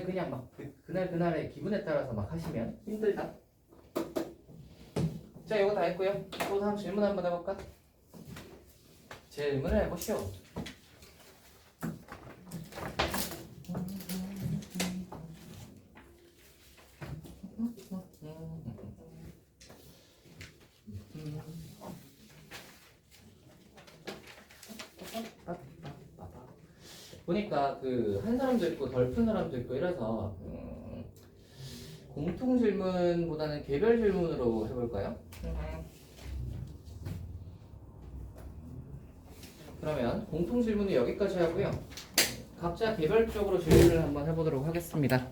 그냥 막 그날의 기분에 따라서 막 하시면 힘들다. 자, 이거 다 했고요. 또 다음 질문 한번 해볼까? 질문을 해보시오. 보니까 그 한 사람도 있고 덜 푼 사람도 있고 이래서 공통 질문보다는 개별 질문으로 해볼까요? 그러면 공통 질문은 여기까지 하고요. 각자 개별적으로 질문을 한번 해보도록 하겠습니다.